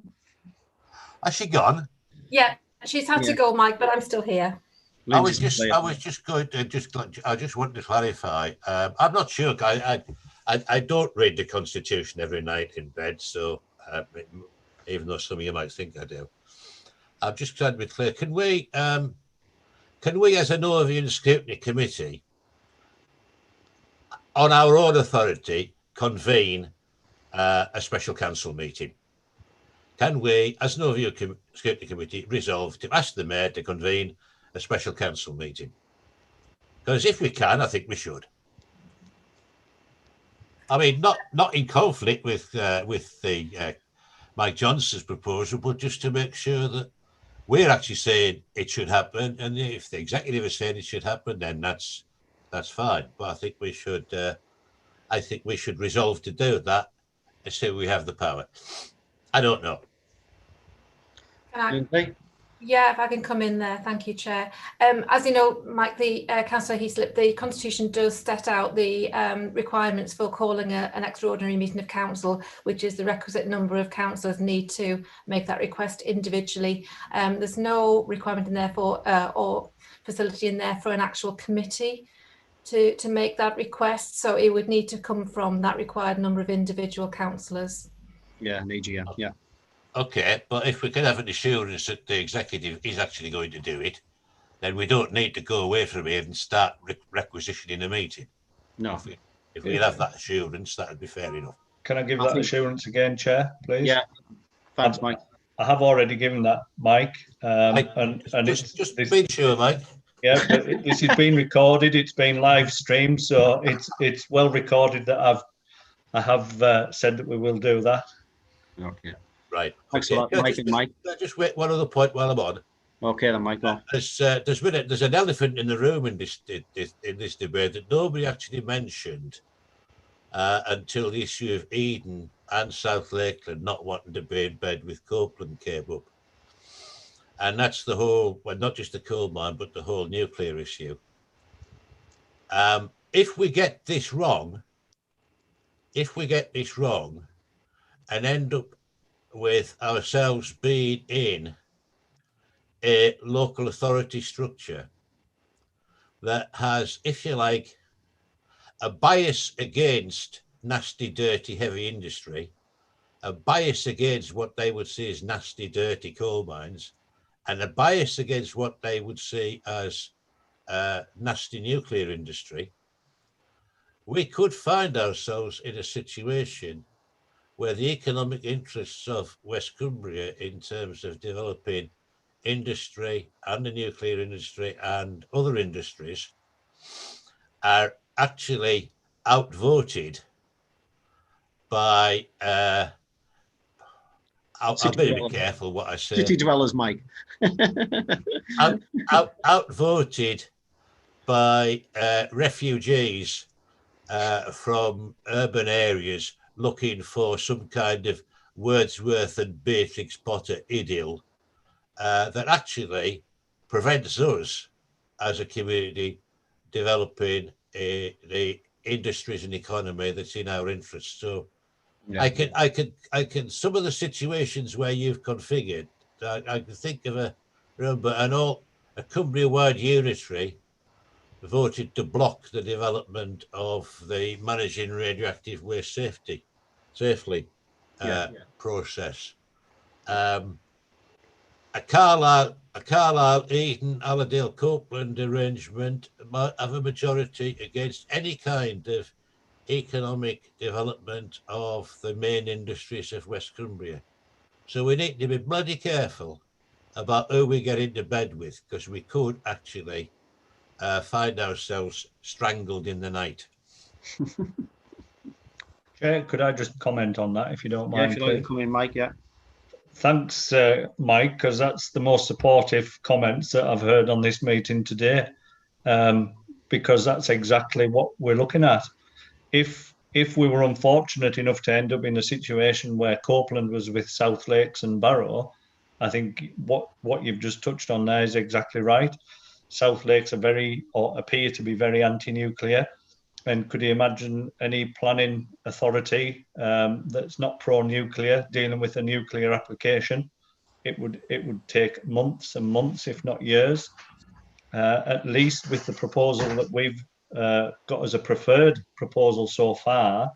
Has she gone? Yeah, she's had to go, Mike, but I'm still here. I was just going to I just want to clarify. I'm not sure. I don't read the Constitution every night in bed, so even though some of you might think I do, I'm just trying to be clear. Can we, as an overview and scrutiny committee, on our own authority, convene a special council meeting? Can we, as an overview scrutiny committee, resolve to ask the mayor to convene a special council meeting? Because if we can, I think we should. I mean, not in conflict with the Mike Johnson's proposal, but just to make sure that we're actually saying it should happen, and if the executive is saying it should happen, then that's fine. But I think we should resolve to do that and say we have the power. I don't know. Lindsay? Yeah, if I can come in there. Thank you, Chair. As you know, Mike, the Councillor Heasley, the Constitution does set out the requirements for calling an extraordinary meeting of council, which is the requisite number of councillors need to make that request individually. There's no requirement in there for or facility in there for an actual committee to make that request. So it would need to come from that required number of individual councillors. Yeah, an AGM, yeah. Okay, but if we can have an assurance that the executive is actually going to do it, then we don't need to go away from here and start requisitioning a meeting. No. If we have that assurance, that would be fair enough. Can I give that assurance again, Chair, please? Yeah. Thanks, Mike. I have already given that, Mike. Just be sure, Mike. Yeah, but this has been recorded. It's been live streamed, so it's well recorded that I have said that we will do that. Okay. Right. Thanks a lot, Mike and Mike. Just wait one other point while I'm on. Okay, then, Mike. There's an elephant in the room in this debate that nobody actually mentioned until the issue of Eden and South Lakeland not wanting to be in bed with Copeland came up. And that's the whole, well, not just the coal mine, but the whole nuclear issue. If we get this wrong, and end up with ourselves being in a local authority structure that has, if you like, a bias against nasty, dirty, heavy industry, a bias against what they would see as nasty, dirty coal mines, and a bias against what they would see as nasty nuclear industry, we could find ourselves in a situation where the economic interests of West Cumbria in terms of developing industry and the nuclear industry and other industries are actually outvoted by I'll better be careful what I say. City dwellers, Mike. Outvoted by refugees from urban areas looking for some kind of Wordsworth and Beatrix Potter idyll that actually prevents us as a community developing the industries and economy that's in our interest. So yeah. I can some of the situations where you've configured, I can think of a Cumbria-wide unitary voted to block the development of the managing radioactive waste safely process. A Carlisle, Eden, Allerdale, Copeland arrangement might have a majority against any kind of economic development of the main industries of West Cumbria. So we need to be bloody careful about who we get into bed with, because we could actually find ourselves strangled in the night. Chair, could I just comment on that, if you don't mind? Yeah, if you'd like to come in, Mike, yeah. Thanks, Mike, because that's the most supportive comments that I've heard on this meeting today, because that's exactly what we're looking at. If we were unfortunate enough to end up in a situation where Copeland was with South Lakes and Barrow, I think what you've just touched on there is exactly right. South Lakes are appear to be very anti-nuclear. And could you imagine any planning authority that's not pro-nuclear dealing with a nuclear application? It would take months and months, if not years. At least with the proposal that we've got as a preferred proposal so far,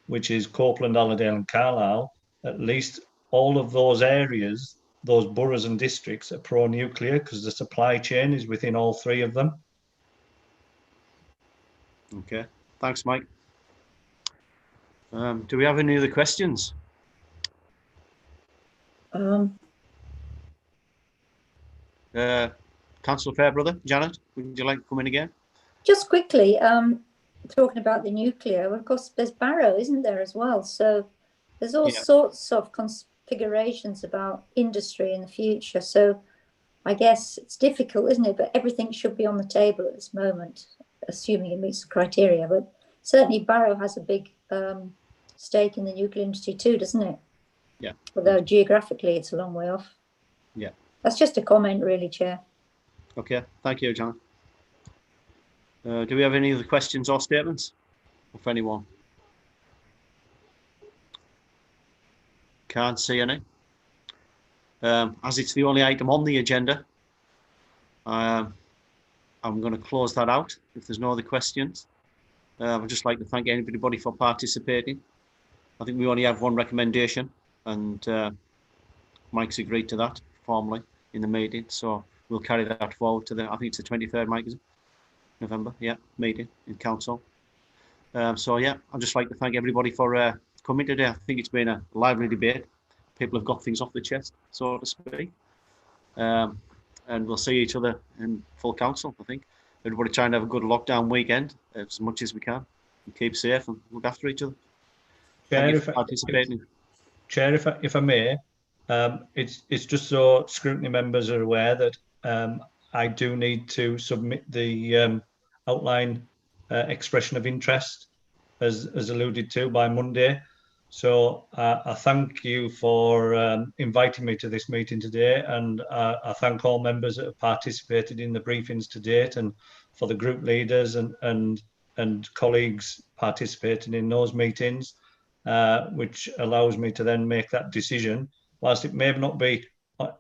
which is Copeland, Allerdale and Carlisle, at least all of those areas, those boroughs and districts are pro-nuclear because the supply chain is within all three of them. Okay, thanks, Mike. Do we have any other questions? Councillor Fairbrother, Janet, would you like to come in again? Just quickly, talking about the nuclear, of course, there's Barrow, isn't there, as well? So there's all sorts of configurations about industry in the future. So I guess it's difficult, isn't it? But everything should be on the table at this moment, assuming it meets the criteria. But certainly Barrow has a big stake in the nuclear industry too, doesn't it? Yeah. Although geographically it's a long way off. Yeah. That's just a comment, really, Chair. Okay, thank you, John. Do we have any other questions or statements of anyone? Can't see any. As it's the only item on the agenda, I'm going to close that out if there's no other questions. I'd just like to thank everybody for participating. I think we only have one recommendation, and Mike's agreed to that formally in the meeting, so we'll carry that forward to the, I think it's the 23rd, Mike, is it? November, yeah, meeting in council. So yeah, I'd just like to thank everybody for coming today. I think it's been a lively debate. People have got things off the chest, so to speak. And we'll see each other in full council, I think. Everybody trying to have a good lockdown weekend as much as we can. And keep safe and look after each other. Chair, if I may, it's just so scrutiny members are aware that I do need to submit the outline expression of interest as alluded to by Monday. So I thank you for inviting me to this meeting today, and I thank all members that have participated in the briefings to date, and for the group leaders and colleagues participating in those meetings, which allows me to then make that decision. Whilst it may not be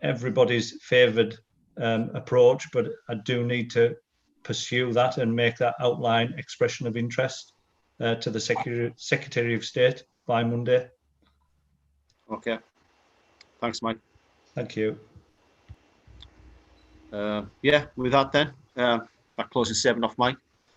everybody's favoured approach, but I do need to pursue that and make that outline expression of interest to the Secretary of State by Monday. Okay. Thanks, Mike. Thank you. Yeah, with that then, that closes 7 off, Mike.